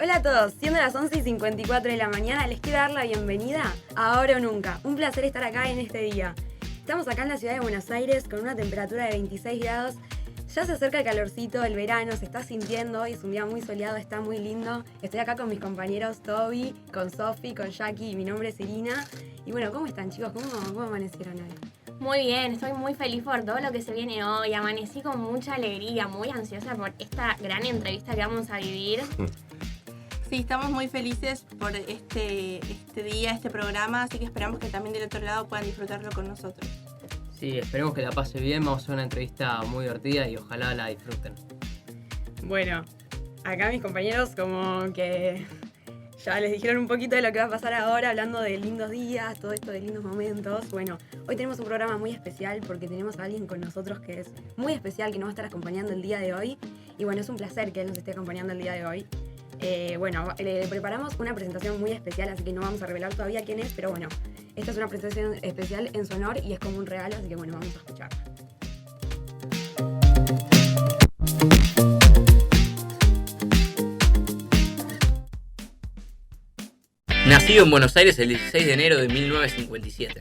Hola a todos, siendo las 11:54 de la mañana, les quiero dar la bienvenida a Ahora o Nunca. Un placer estar acá en este día. Estamos acá en la ciudad de Buenos Aires con una temperatura de 26 grados. Ya se acerca el calorcito, el verano, se está sintiendo. Hoy es un día muy soleado, está muy lindo. Estoy acá con mis compañeros Toby, con Sofi, con Jackie y mi nombre es Irina. Y bueno, ¿cómo están, chicos? ¿Cómo amanecieron hoy? Muy bien, estoy muy feliz por todo lo que se viene hoy. Amanecí con mucha alegría, muy ansiosa por esta gran entrevista que vamos a vivir. Sí, estamos muy felices por este día, este programa, así que esperamos que también del otro lado puedan disfrutarlo con nosotros. Sí, esperemos que la pase bien, vamos a hacer una entrevista muy divertida y ojalá la disfruten. Bueno, acá mis compañeros como que ya les dijeron un poquito de lo que va a pasar ahora, hablando de lindos días, todo esto de lindos momentos. Bueno, hoy tenemos un programa muy especial porque tenemos a alguien con nosotros que es muy especial, que nos va a estar acompañando el día de hoy. Y bueno, es un placer que él nos esté acompañando el día de hoy. Le preparamos una presentación muy especial, así que no vamos a revelar todavía quién es, pero bueno, esta es una presentación especial en su honor y es como un regalo, así que bueno, vamos a escucharla. Nacido en Buenos Aires el 16 de enero de 1957.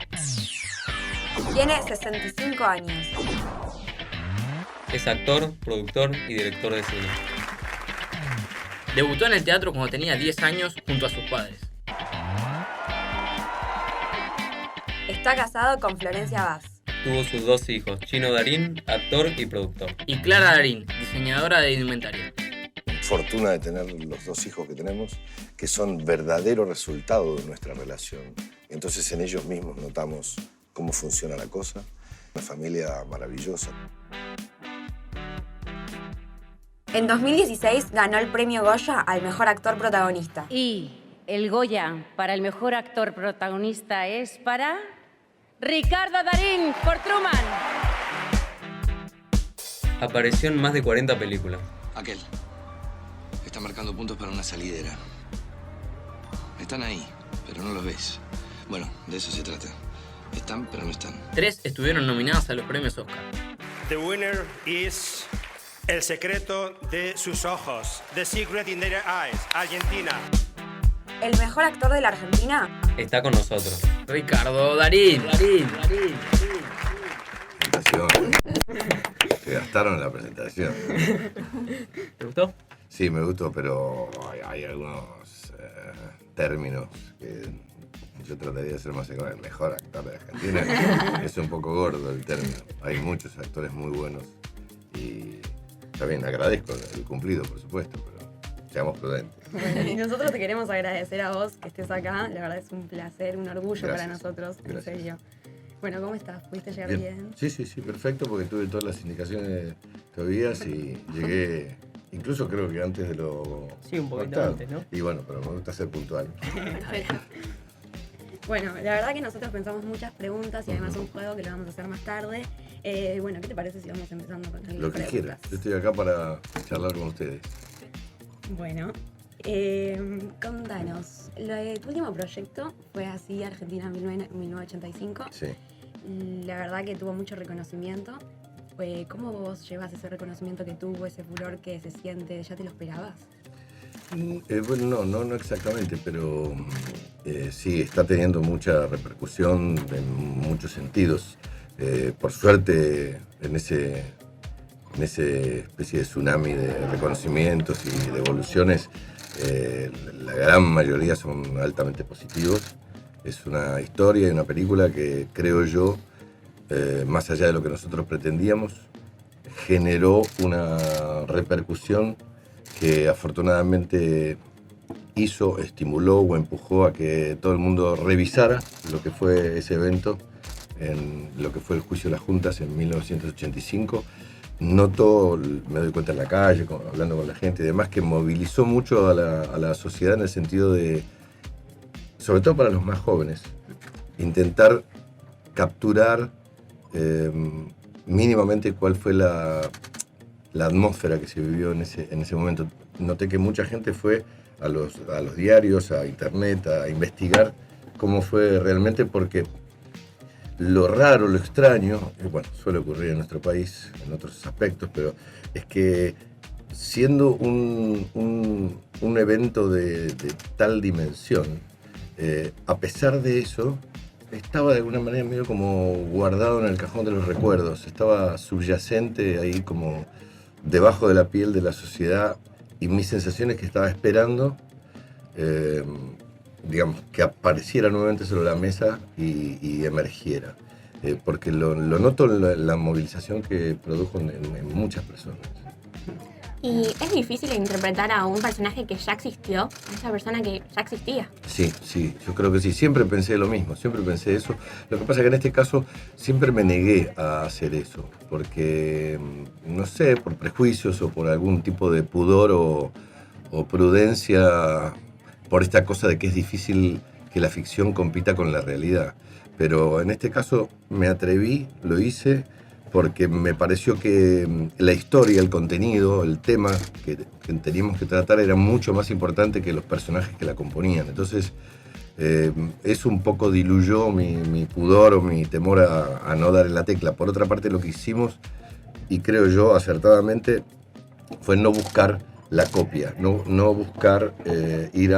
Tiene 65 años. Es actor, productor y director de cine. Debutó en el teatro cuando tenía 10 años junto a sus padres. Está casado con Florencia Vaz. Tuvo sus 2 hijos, Chino Darín, actor y productor. Y Clara Darín, diseñadora de indumentaria. Fortuna de tener los 2 hijos que tenemos, que son verdadero resultado de nuestra relación. Entonces en ellos mismos notamos cómo funciona la cosa. Una familia maravillosa. En 2016 ganó el premio Goya al mejor actor protagonista. Y el Goya para el mejor actor protagonista es para Ricardo Darín por Truman. Apareció en más de 40 películas. Aquel está marcando puntos para una salidera. Están ahí, pero no los ves. Bueno, de eso se trata. Están, pero no están. 3 estuvieron nominadas a los premios Oscar. The winner is El secreto de sus ojos. The Secret in Their Eyes, Argentina. El mejor actor de la Argentina Está con nosotros. Ricardo Darín. Presentación. Se gastaron en la presentación. ¿Te gustó? Sí, me gustó, pero hay algunos términos que yo trataría de ser más seguro. El mejor actor de Argentina es un poco gordo el término. Hay muchos actores muy buenos y también agradezco el cumplido, por supuesto, pero seamos prudentes. Bueno, y nosotros te queremos agradecer a vos que estés acá. La verdad es un placer, un orgullo para nosotros, en serio. Bueno, ¿cómo estás? ¿Pudiste llegar bien? Sí, perfecto, porque tuve todas las indicaciones todavía y llegué, incluso creo que antes de lo... Sí, un poquito antes, ¿no? Y bueno, pero me gusta ser puntual. Bueno, la verdad que nosotros pensamos muchas preguntas y además un juego que lo vamos a hacer más tarde. Bueno, ¿qué te parece si vamos empezando con las Lo que preguntas? quieras. Yo estoy acá para charlar con ustedes. Bueno, contanos, tu último proyecto fue así, Argentina 1985. Sí. La verdad que tuvo mucho reconocimiento. ¿Cómo vos llevas ese reconocimiento que tuvo, ese furor que se siente? ¿Ya te lo esperabas? Bueno, no exactamente, pero sí, está teniendo mucha repercusión en muchos sentidos. Por suerte, en esa especie de tsunami de reconocimientos y de evoluciones, la gran mayoría son altamente positivos. Es una historia y una película que, creo yo, más allá de lo que nosotros pretendíamos, generó una repercusión que afortunadamente estimuló o empujó a que todo el mundo revisara lo que fue ese evento, en lo que fue el juicio de las juntas en 1985. Noto, me doy cuenta en la calle, hablando con la gente y demás, que movilizó mucho a la sociedad en el sentido de, sobre todo para los más jóvenes, intentar capturar mínimamente cuál fue la atmósfera que se vivió en ese momento. Noté que mucha gente fue a los diarios, a internet, a investigar cómo fue realmente, porque lo raro, lo extraño, bueno, suele ocurrir en nuestro país en otros aspectos, pero es que siendo un evento de tal dimensión, a pesar de eso, estaba de alguna manera medio como guardado en el cajón de los recuerdos, estaba subyacente ahí como debajo de la piel de la sociedad, y mis sensaciones que estaba esperando, digamos, que apareciera nuevamente sobre la mesa y emergiera. Porque lo noto en la movilización que produjo en muchas personas. Y es difícil interpretar a un personaje que ya existió, a esa persona que ya existía. Sí, yo creo que sí. Siempre pensé lo mismo, siempre pensé eso. Lo que pasa es que en este caso siempre me negué a hacer eso, porque, no sé, por prejuicios o por algún tipo de pudor o prudencia, por esta cosa de que es difícil que la ficción compita con la realidad. Pero en este caso me atreví, lo hice, porque me pareció que la historia, el contenido, el tema que teníamos que tratar era mucho más importante que los personajes que la componían. Entonces, eso un poco diluyó mi pudor o mi temor a no dar en la tecla. Por otra parte, lo que hicimos, y creo yo acertadamente, fue no buscar la copia, no buscar ir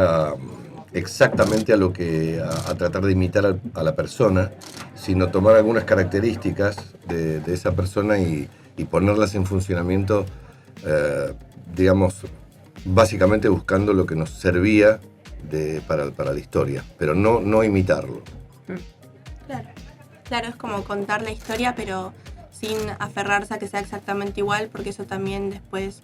exactamente a tratar de imitar a la persona, sino tomar algunas características de esa persona y ponerlas en funcionamiento, digamos, básicamente buscando lo que nos servía para la historia, pero no imitarlo. Claro, es como contar la historia, pero sin aferrarse a que sea exactamente igual, porque eso también después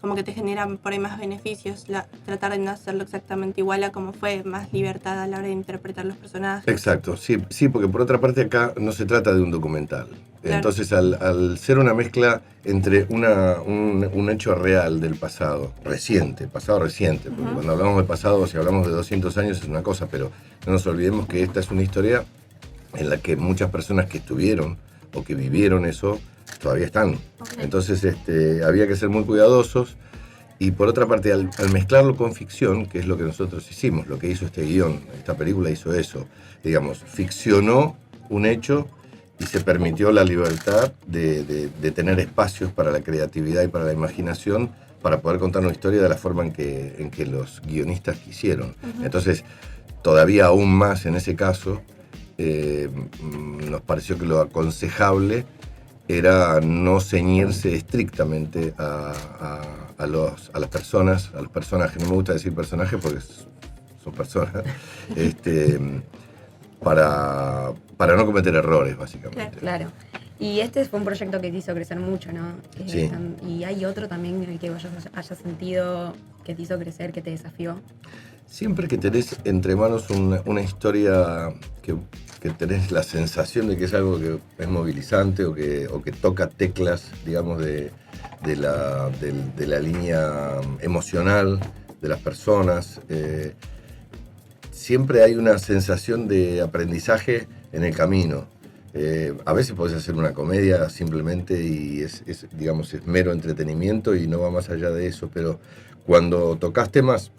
como que te genera por ahí más beneficios, tratar de no hacerlo exactamente igual a como fue, más libertad a la hora de interpretar los personajes. Exacto, sí, porque por otra parte acá no se trata de un documental. Claro. Entonces al ser una mezcla entre un hecho real del pasado reciente, porque cuando hablamos del pasado, si hablamos de 200 años es una cosa, pero no nos olvidemos que esta es una historia en la que muchas personas que estuvieron o que vivieron eso todavía están. Okay. Entonces había que ser muy cuidadosos, y por otra parte al mezclarlo con ficción, que es lo que nosotros hicimos, lo que hizo este guión, esta película hizo eso, digamos, ficcionó un hecho y se permitió la libertad de tener espacios para la creatividad y para la imaginación, para poder contar una historia de la forma en que los guionistas quisieron. Entonces, todavía aún más en ese caso, nos pareció que lo aconsejable era no ceñirse estrictamente a las personas, a los personajes. No me gusta decir personajes porque son personas, para no cometer errores, básicamente. Claro. Y este fue un proyecto que te hizo crecer mucho, ¿no? Sí. Y hay otro también en el que vos hayas sentido que te hizo crecer, que te desafió. Siempre que tenés entre manos una historia que tenés la sensación de que es algo que es movilizante o que toca teclas, digamos, de la línea emocional de las personas, siempre hay una sensación de aprendizaje en el camino. A veces podés hacer una comedia simplemente y es mero entretenimiento y no va más allá de eso, pero cuando tocas temas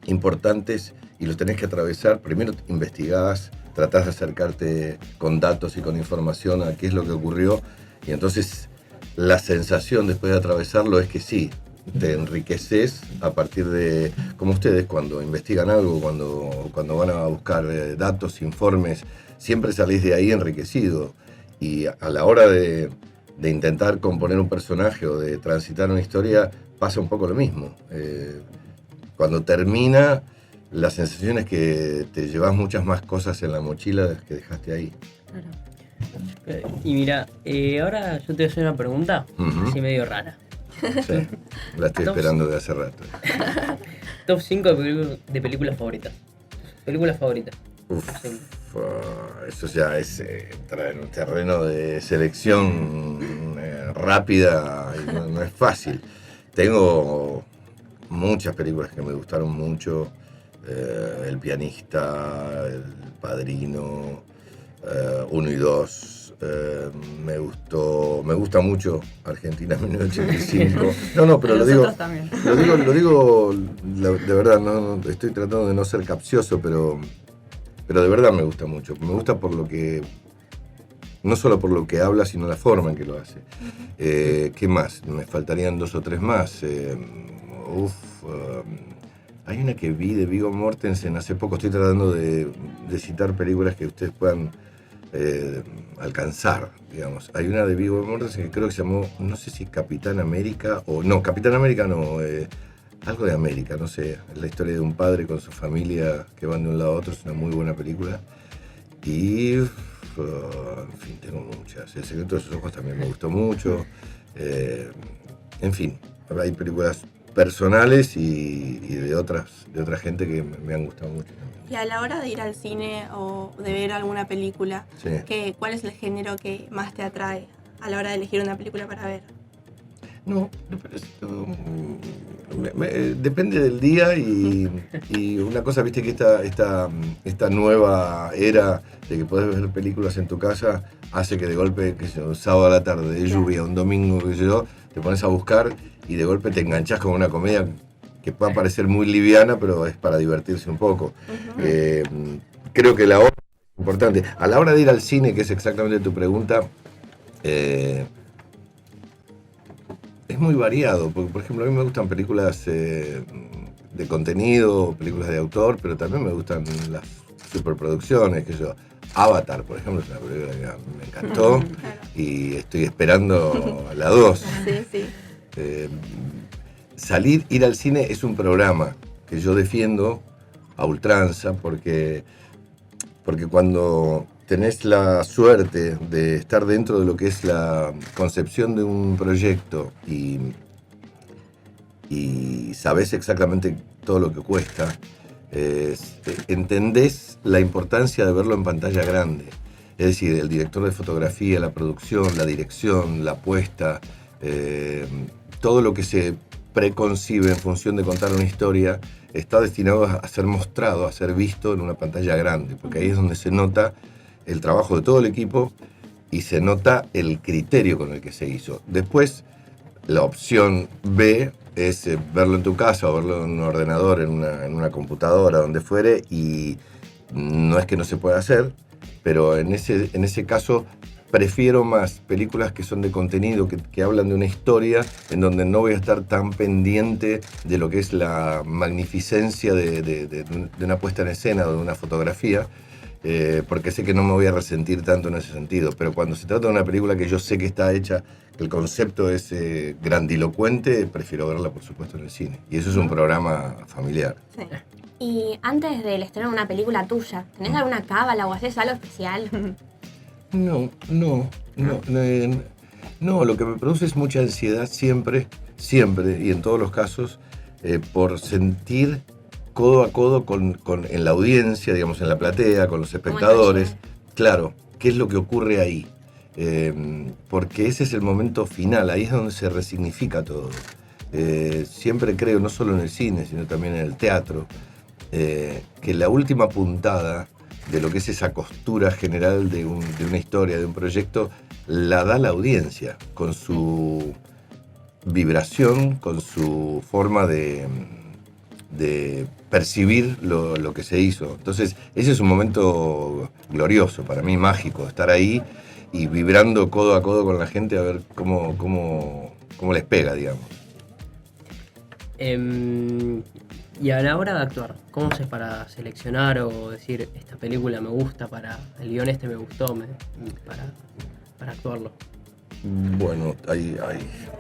importantes y los tenés que atravesar, primero investigás, tratás de acercarte con datos y con información a qué es lo que ocurrió, y entonces la sensación después de atravesarlo es que sí, te enriqueces a partir de, como ustedes cuando investigan algo, cuando van a buscar datos, informes, siempre salís de ahí enriquecido, y a la hora de intentar componer un personaje o de transitar una historia pasa un poco lo mismo. Cuando termina, la sensación es que te llevas muchas más cosas en la mochila que dejaste ahí. Claro. Y mira, ahora yo te voy a hacer una pregunta, así medio rara. Sí, la estoy esperando de hace rato. Top 5 de películas favoritas. ¿Películas favoritas? Eso ya es entrar en un terreno de selección rápida y no es fácil. Tengo muchas películas que me gustaron mucho. El pianista, El Padrino, 1 y 2. Me gusta mucho Argentina 1985. No, pero lo digo de verdad, no estoy tratando de no ser capcioso, pero de verdad me gusta mucho. Me gusta por lo que no solo por lo que habla, sino la forma en que lo hace. ¿Qué más? Me faltarían 2 o 3 más. Hay una que vi de Viggo Mortensen hace poco. Estoy tratando de citar películas que ustedes puedan alcanzar, digamos. Hay una de Viggo Mortensen que creo que se llamó, no sé si Capitán América o no, Capitán América no, algo de América, no sé. Es la historia de un padre con su familia que van de un lado a otro. Es una muy buena película. Y en fin, tengo muchas. El secreto de sus ojos también me gustó mucho. En fin, hay películas personales y de otra gente que me han gustado mucho también. Y a la hora de ir al cine o de ver alguna película, Sí. ¿cuál es el género que más te atrae a la hora de elegir una película para ver? No, pero esto, depende del día y una cosa, viste que esta nueva era de que podés ver películas en tu casa hace que de golpe, que un sábado a la tarde, de lluvia, un domingo, qué sé yo, te pones a buscar y de golpe te enganchás con una comedia que puede parecer muy liviana, pero es para divertirse un poco. Creo que la hora es importante. A la hora de ir al cine, que es exactamente tu pregunta, es muy variado, porque por ejemplo a mí me gustan películas de contenido, películas de autor, pero también me gustan las superproducciones, que yo. Avatar, por ejemplo, es una película que me encantó y estoy esperando la 2. Sí. Ir al cine es un programa que yo defiendo a ultranza porque cuando tenés la suerte de estar dentro de lo que es la concepción de un proyecto y sabés exactamente todo lo que cuesta, entendés la importancia de verlo en pantalla grande. Es decir, el director de fotografía, la producción, la dirección, la puesta, todo lo que se preconcibe en función de contar una historia está destinado a ser mostrado, a ser visto en una pantalla grande, porque ahí es donde se nota el trabajo de todo el equipo y se nota el criterio con el que se hizo. Después, la opción B es verlo en tu casa o verlo en un ordenador, en una computadora, donde fuere, y no es que no se pueda hacer, pero en ese caso prefiero más películas que son de contenido, que hablan de una historia, en donde no voy a estar tan pendiente de lo que es la magnificencia de una puesta en escena o de una fotografía, porque sé que no me voy a resentir tanto en ese sentido. Pero cuando se trata de una película que yo sé que está hecha, que el concepto es grandilocuente, prefiero verla, por supuesto, en el cine. Y eso es un programa familiar. Sí. Y antes del estreno de una película tuya, ¿tenés alguna cábala o haces algo especial? No, lo que me produce es mucha ansiedad siempre, y en todos los casos, por sentir codo a codo en la audiencia, digamos, en la platea, con los espectadores. Claro, ¿qué es lo que ocurre ahí? Porque ese es el momento final, ahí es donde se resignifica todo. Siempre creo, no solo en el cine, sino también en el teatro, que la última puntada de lo que es esa costura general de una historia, de un proyecto, la da la audiencia, con su vibración, con su forma de percibir lo que se hizo. Entonces, ese es un momento glorioso, para mí mágico, estar ahí y vibrando codo a codo con la gente a ver cómo les pega, digamos. Y a la hora de actuar, ¿cómo haces para seleccionar o decir, esta película me gusta, el guión este me gustó, para actuarlo? Bueno,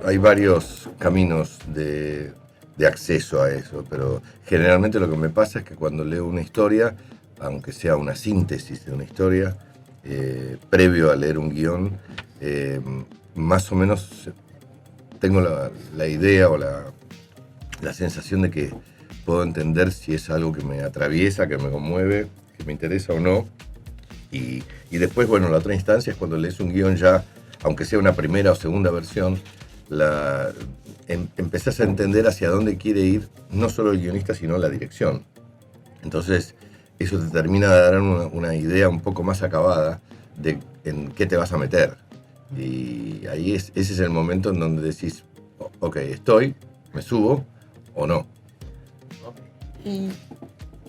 hay varios caminos de acceso a eso, pero generalmente lo que me pasa es que cuando leo una historia, aunque sea una síntesis de una historia, previo a leer un guión, más o menos tengo la idea o la sensación de que puedo entender si es algo que me atraviesa, que me conmueve, que me interesa o no. Y después, bueno, la otra instancia es cuando lees un guión ya, aunque sea una primera o segunda versión, empezás a entender hacia dónde quiere ir no solo el guionista, sino la dirección. Entonces, eso te termina de dar una idea un poco más acabada de en qué te vas a meter. Y ahí ese es el momento en donde decís, ok, me subo o no. Y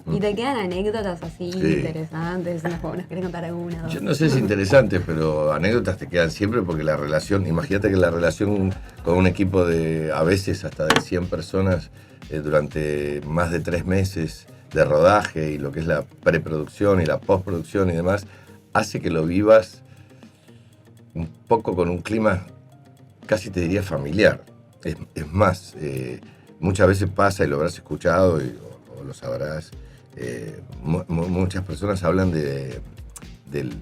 ¿Y te quedan anécdotas así Sí. interesantes? ¿Nos querés contar alguna? Dos? Yo no sé si interesantes, pero anécdotas te quedan siempre porque la relación, imagínate que la relación con un equipo de a veces hasta de 100 personas durante más de 3 meses de rodaje y lo que es la preproducción y la postproducción y demás, hace que lo vivas un poco con un clima, casi te diría familiar. Es más, muchas veces pasa, y lo habrás escuchado o lo sabrás, muchas personas hablan de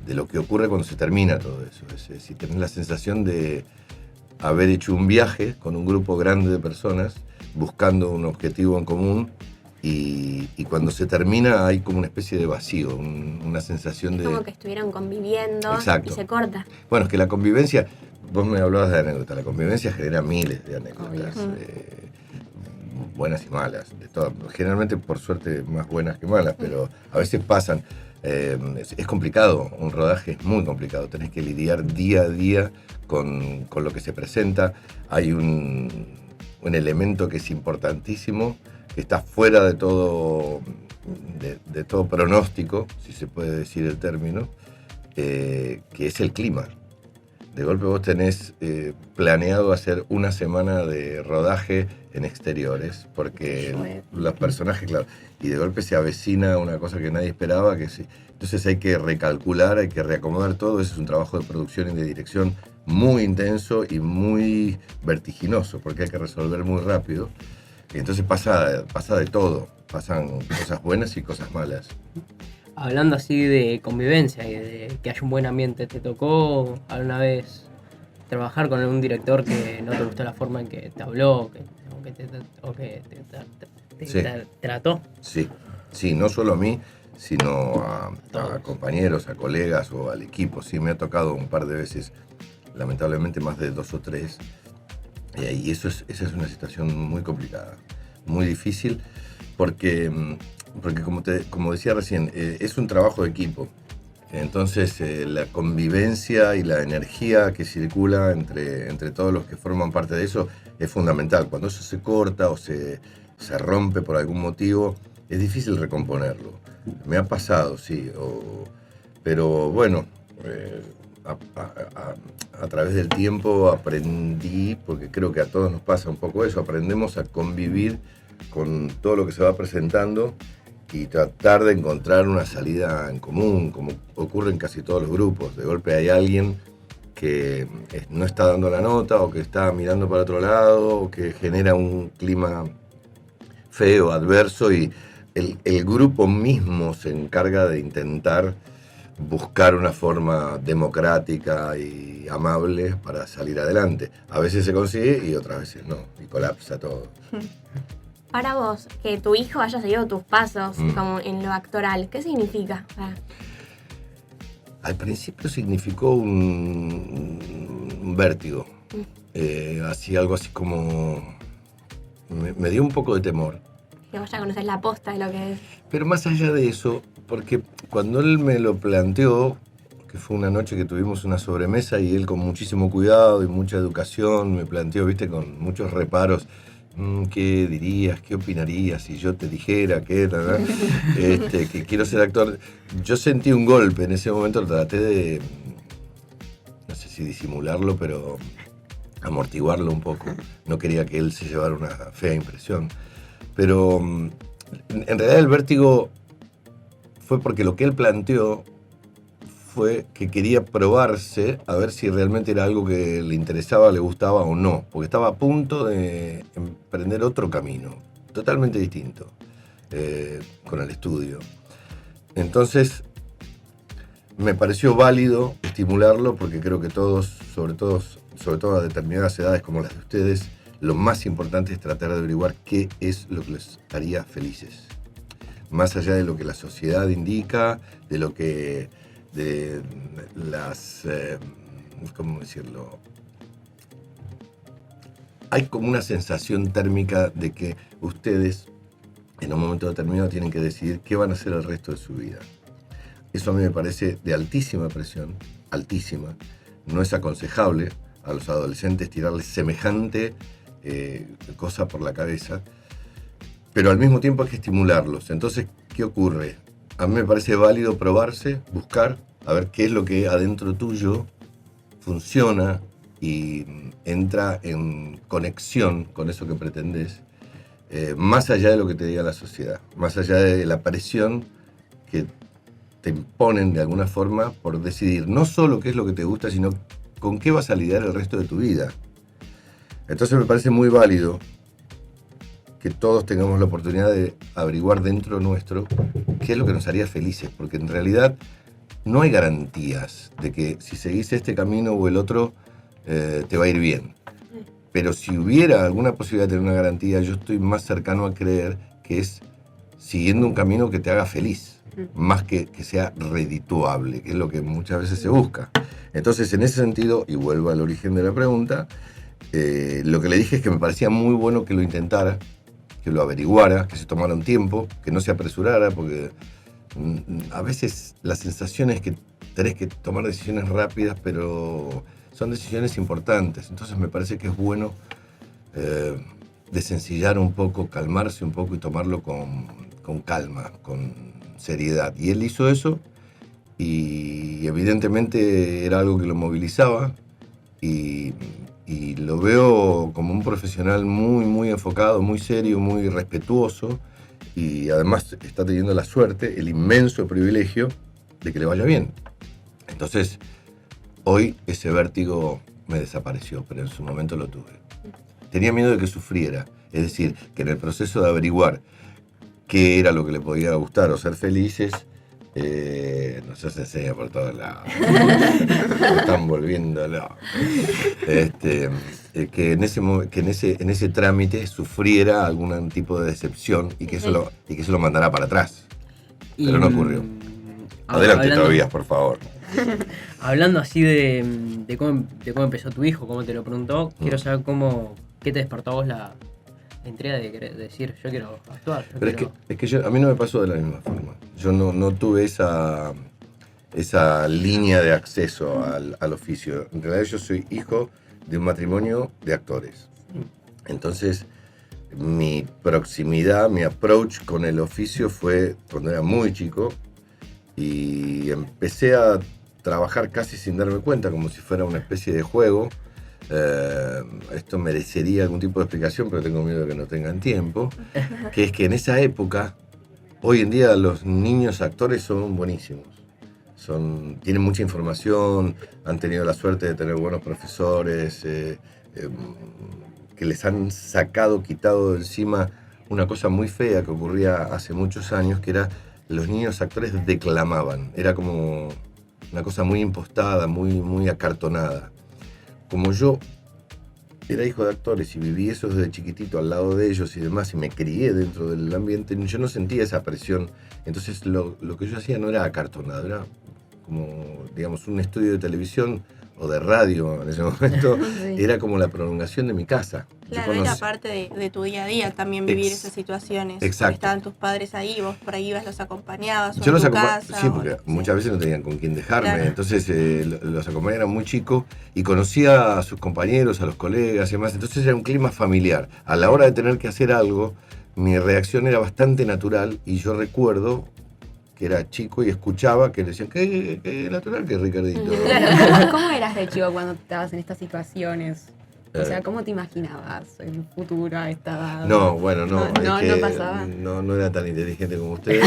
lo que ocurre cuando se termina todo eso. Es decir, tenés la sensación de haber hecho un viaje con un grupo grande de personas buscando un objetivo en común y cuando se termina hay como una especie de vacío, una sensación de... Como que estuvieron conviviendo. Exacto. Y se corta. Bueno, es que la convivencia, vos me hablabas de anécdotas, la convivencia genera miles de anécdotas, buenas y malas, de todas, generalmente por suerte más buenas que malas, pero a veces pasan. Es complicado, un rodaje es muy complicado, tenés que lidiar día a día con lo que se presenta. Hay un elemento que es importantísimo, que está fuera de todo pronóstico, si se puede decir el término, que es el clima. De golpe vos tenés planeado hacer una semana de rodaje en exteriores, porque los personajes, claro, y de golpe se avecina una cosa que nadie esperaba, que sí. Entonces hay que recalcular, hay que reacomodar todo. Ese es un trabajo de producción y de dirección muy intenso y muy vertiginoso, porque hay que resolver muy rápido. Y entonces pasa de todo, pasan cosas buenas y cosas malas. Hablando así de convivencia y de que haya un buen ambiente, ¿te tocó alguna vez trabajar con un director que no te gustó la forma en que te habló o que te trató? Sí, no solo a mí, sino a compañeros, a colegas o al equipo. Sí, me ha tocado un par de veces, lamentablemente más de 2 o 3. Y esa es una situación muy complicada, muy difícil, porque como decía recién, es un trabajo de equipo. Entonces la convivencia y la energía que circula entre todos los que forman parte de eso es fundamental. Cuando eso se corta o se rompe por algún motivo, es difícil recomponerlo. Me ha pasado, sí, pero bueno, a través del tiempo aprendí, porque creo que a todos nos pasa un poco eso, aprendemos a convivir con todo lo que se va presentando y tratar de encontrar una salida en común, como ocurre en casi todos los grupos. De golpe hay alguien que no está dando la nota o que está mirando para otro lado o que genera un clima feo, adverso, y el grupo mismo se encarga de intentar buscar una forma democrática y amable para salir adelante. A veces se consigue y otras veces no, y colapsa todo. Para vos, que tu hijo haya seguido tus pasos como en lo actoral, ¿qué significa? Al principio significó un vértigo. Así, algo así como... Me dio un poco de temor. Que vos ya conocés la posta de lo que es. Pero más allá de eso, porque cuando él me lo planteó, que fue una noche que tuvimos una sobremesa y él con muchísimo cuidado y mucha educación me planteó, viste, con muchos reparos, ¿qué dirías, qué opinarías si yo te dijera que quiero ser actor? Yo sentí un golpe en ese momento, traté de, no sé si disimularlo, pero amortiguarlo un poco. No quería que él se llevara una fea impresión. Pero en realidad el vértigo fue porque lo que él planteó fue que quería probarse a ver si realmente era algo que le interesaba, le gustaba o no, porque estaba a punto de emprender otro camino, totalmente distinto, con el estudio. Entonces me pareció válido estimularlo, porque creo que todos, sobre todo a determinadas edades como las de ustedes, lo más importante es tratar de averiguar qué es lo que les haría felices. Más allá de lo que la sociedad indica, de lo que... de las... ¿cómo decirlo? Hay como una sensación térmica de que ustedes, en un momento determinado, tienen que decidir qué van a hacer el resto de su vida. Eso a mí me parece de altísima presión, altísima. No es aconsejable a los adolescentes tirarles semejante cosa por la cabeza. pero al mismo tiempo hay que estimularlos. Entonces, ¿qué ocurre? A mí me parece válido probarse, buscar, a ver qué es lo que adentro tuyo funciona y entra en conexión con eso que pretendes, más allá de lo que te diga la sociedad, más allá de la presión que te imponen de alguna forma por decidir no solo qué es lo que te gusta, sino con qué vas a lidiar el resto de tu vida. Entonces me parece muy válido que todos tengamos la oportunidad de averiguar dentro nuestro qué es lo que nos haría felices, porque en realidad no hay garantías de que si seguís este camino o el otro te va a ir bien. Pero si hubiera alguna posibilidad de tener una garantía, yo estoy más cercano a creer que es siguiendo un camino que te haga feliz, más que sea redituable, que es lo que muchas veces se busca. Entonces, en ese sentido, y vuelvo al origen de la pregunta, lo que le dije es que me parecía muy bueno que lo intentara, que lo averiguara, que se tomara un tiempo, que no se apresurara, porque a veces la sensación es que tenés que tomar decisiones rápidas, pero son decisiones importantes. Entonces me parece que es bueno desencillar un poco, calmarse un poco y tomarlo con calma, con seriedad. Y él hizo eso y evidentemente era algo que lo movilizaba y lo veo como un profesional muy, muy enfocado, muy serio, muy respetuoso, y además está teniendo la suerte, el inmenso privilegio de que le vaya bien. Entonces, hoy ese vértigo me desapareció, pero en su momento lo tuve. Tenía miedo de que sufriera, es decir, que en el proceso de averiguar qué era lo que le podía gustar o ser felices, no se enseña por todos lados. Se están volviendo locos. Que en ese trámite sufriera algún tipo de decepción y que eso lo mandara para atrás. Pero no ocurrió. Adelante, Tobías, por favor. Hablando así de cómo empezó tu hijo, cómo te lo preguntó, quiero saber qué te despertó a vos la entrega de querer decir, yo quiero actuar. Pero es que a mí no me pasó de la misma forma. Yo no tuve esa línea de acceso al oficio. En realidad yo soy hijo de un matrimonio de actores. Entonces mi proximidad, mi approach con el oficio fue cuando era muy chico y empecé a trabajar casi sin darme cuenta, como si fuera una especie de juego. Esto merecería algún tipo de explicación, pero tengo miedo de que no tengan tiempo, que es que en esa época, hoy en día los niños actores son buenísimos, tienen mucha información, han tenido la suerte de tener buenos profesores, que les han quitado de encima una cosa muy fea que ocurría hace muchos años, que era los niños actores declamaban, era como una cosa muy impostada, muy, muy acartonada. Como yo era hijo de actores y viví eso desde chiquitito al lado de ellos y demás, y me crié dentro del ambiente, yo no sentía esa presión. Entonces lo que yo hacía no era acartonado, era como, digamos, un estudio de televisión o de radio en ese momento, sí. Era como la prolongación de mi casa. Claro, era parte de tu día a día también vivir esas situaciones. Exacto. Estaban tus padres ahí, vos por ahí ibas, los acompañabas. Yo los acompañaba, sí, porque muchas veces no tenían con quién dejarme, claro. Entonces los acompañaba, era muy chico y conocía a sus compañeros, a los colegas y demás. Entonces era un clima familiar. A la hora de tener que hacer algo, mi reacción era bastante natural y yo recuerdo que era chico y escuchaba que le decían, ¿qué natural que Ricardito? Claro, ¿cómo eras de chico cuando estabas en estas situaciones? O sea, ¿cómo te imaginabas en el futuro a esta edad? No, bueno, no. No pasaba. No era tan inteligente como ustedes.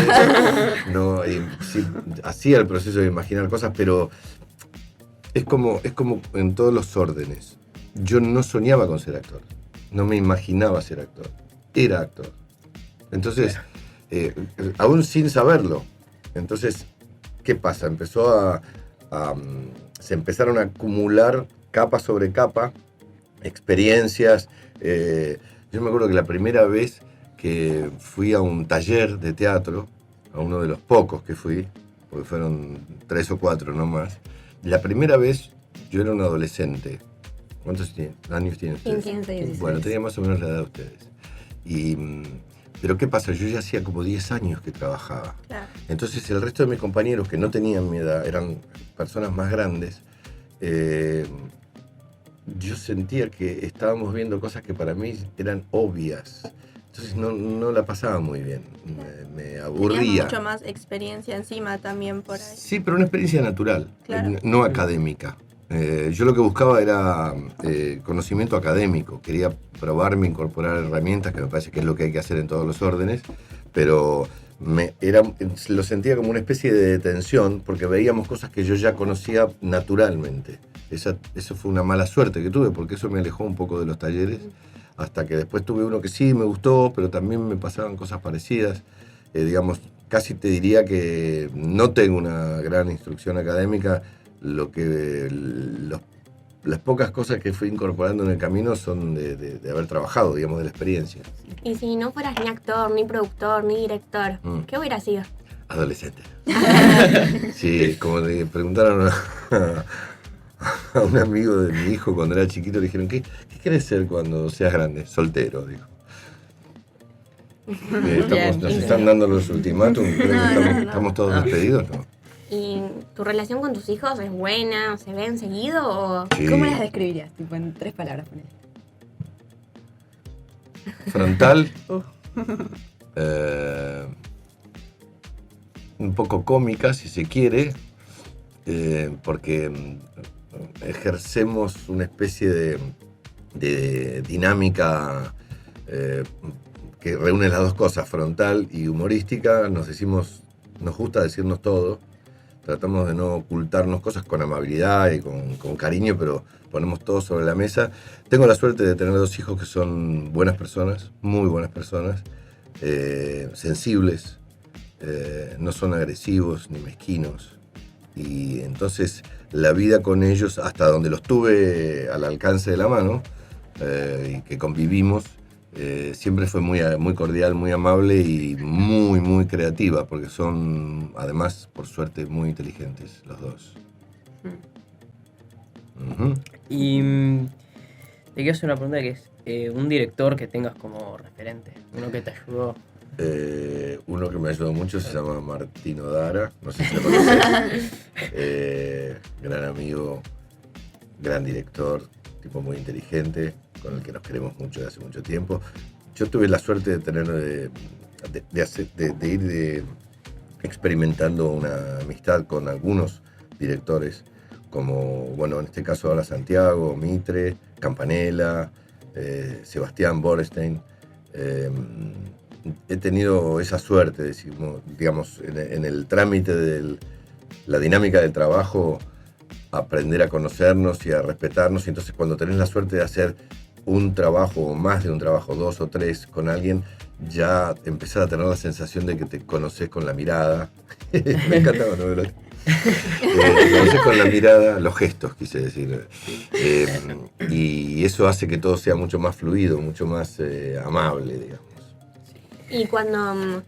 No, sí, hacía el proceso de imaginar cosas, pero es como en todos los órdenes. Yo no soñaba con ser actor. No me imaginaba ser actor. Era actor. Entonces, aún sin saberlo. Entonces, ¿qué pasa? Se empezaron a acumular capa sobre capa experiencias. Yo me acuerdo que la primera vez que fui a un taller de teatro, a uno de los pocos que fui, porque fueron 3 o 4 nomás, la primera vez yo era un adolescente. ¿Cuántos años tienen ustedes? 15, 16. Bueno, tenía más o menos la edad de ustedes. Pero ¿qué pasa? Yo ya hacía como 10 años que trabajaba. Claro. Entonces el resto de mis compañeros que no tenían mi edad, eran personas más grandes, yo sentía que estábamos viendo cosas que para mí eran obvias. Entonces no la pasaba muy bien, me Tenías aburría. mucho más experiencia encima también por ahí. Sí, pero una experiencia natural, Claro. no académica. Yo lo que buscaba era conocimiento académico, quería probarme, incorporar herramientas, que me parece que es lo que hay que hacer en todos los órdenes, pero lo sentía como una especie de detención, porque veíamos cosas que yo ya conocía naturalmente. Eso fue una mala suerte que tuve, porque eso me alejó un poco de los talleres, hasta que después tuve uno que sí me gustó, pero también me pasaban cosas parecidas. Digamos, casi te diría que no tengo una gran instrucción académica, las pocas cosas que fui incorporando en el camino son de haber trabajado, digamos, de la experiencia. Y si no fueras ni actor, ni productor, ni director, ¿qué hubiera sido? Adolescente. Sí, como le preguntaron a un amigo de mi hijo cuando era chiquito, le dijeron, ¿qué querés ser cuando seas grande? Soltero, dijo. Nos están dando los ultimátums, creo que estamos todos despedidos, ¿no? ¿Y tu relación con tus hijos es buena? ¿Se ven seguido o...? Sí. ¿Cómo las describirías? Tipo en 3 palabras, ponele. Frontal, un poco cómica, si se quiere, porque ejercemos una especie de dinámica que reúne las dos cosas, frontal y humorística. Nos gusta decirnos todo, tratamos de no ocultarnos cosas con amabilidad y con cariño, pero ponemos todo sobre la mesa. Tengo la suerte de tener 2 hijos que son buenas personas, muy buenas personas, sensibles, no son agresivos ni mezquinos. Y entonces la vida con ellos, hasta donde los tuve al alcance de la mano y que convivimos, siempre fue muy cordial, muy amable y muy creativa, porque son, además, por suerte, muy inteligentes los dos. Y te quiero hacer una pregunta que es un director que tengas como referente, uno que te ayudó. Uno que me ayudó mucho se llama Martino Dara, no sé si lo conoces. Gran amigo, gran director, tipo muy inteligente, con el que nos queremos mucho de hace mucho tiempo. Yo tuve la suerte de tener de ir experimentando una amistad con algunos directores, como, bueno, en este caso ahora Santiago, Mitre, Campanella, Sebastián Borestein. He tenido esa suerte, digamos, en el trámite de la dinámica del trabajo, aprender a conocernos y a respetarnos. Y entonces, cuando tenés la suerte de hacer un trabajo o más de un trabajo, 2 o 3 con alguien, ya empezás a tener la sensación de que te conoces con la mirada. Me encantaba, ¿no? Te conoces con la mirada, los gestos, quise decir. Y eso hace que todo sea mucho más fluido, mucho más amable, digamos. Y cuando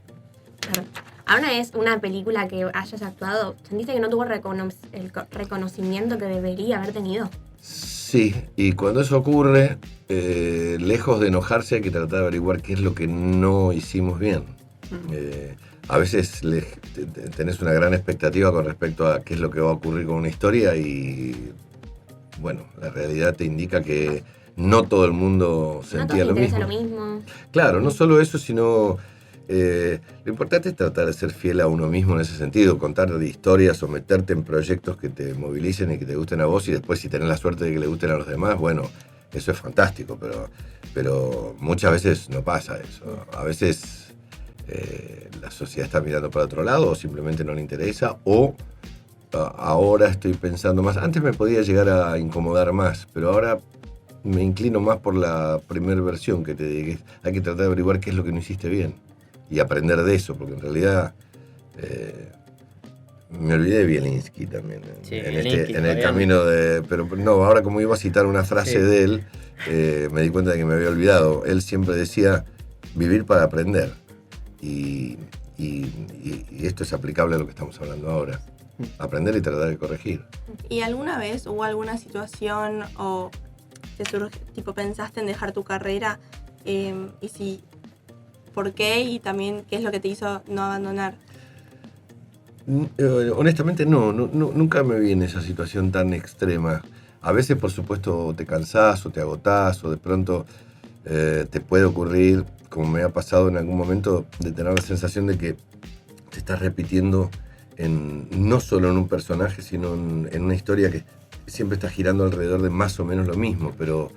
ahora es una película que hayas actuado, ¿sentiste que no tuvo el reconocimiento que debería haber tenido? Sí, y cuando eso ocurre, lejos de enojarse, hay que tratar de averiguar qué es lo que no hicimos bien. A veces tenés una gran expectativa con respecto a qué es lo que va a ocurrir con una historia y, bueno, la realidad te indica que no todo el mundo sentía lo mismo. Claro, no solo eso, sino lo importante es tratar de ser fiel a uno mismo en ese sentido, contar de historias o meterte en proyectos que te movilicen y que te gusten a vos, y después, si tenés la suerte de que le gusten a los demás, bueno, eso es fantástico, pero muchas veces no pasa eso. A veces la sociedad está mirando para otro lado o simplemente no le interesa, o ahora estoy pensando más. Antes me podía llegar a incomodar más, pero ahora me inclino más por la primera versión que te dije. Hay que tratar de averiguar qué es lo que no hiciste bien y aprender de eso, porque en realidad me olvidé de Bielinski también en el camino de... Pero no, ahora como iba a citar una frase de él, me di cuenta de que me había olvidado. Él siempre decía, vivir para aprender. Y esto es aplicable a lo que estamos hablando ahora. Aprender y tratar de corregir. ¿Y alguna vez hubo alguna situación o te surge, tipo, pensaste en dejar tu carrera? Y si, ¿por qué? Y también, ¿qué es lo que te hizo no abandonar? Honestamente nunca me vi en esa situación tan extrema. A veces, por supuesto, te cansás o te agotás o de pronto te puede ocurrir, como me ha pasado en algún momento, de tener la sensación de que te estás repitiendo no solo en un personaje, sino en una historia que siempre está girando alrededor de más o menos lo mismo, pero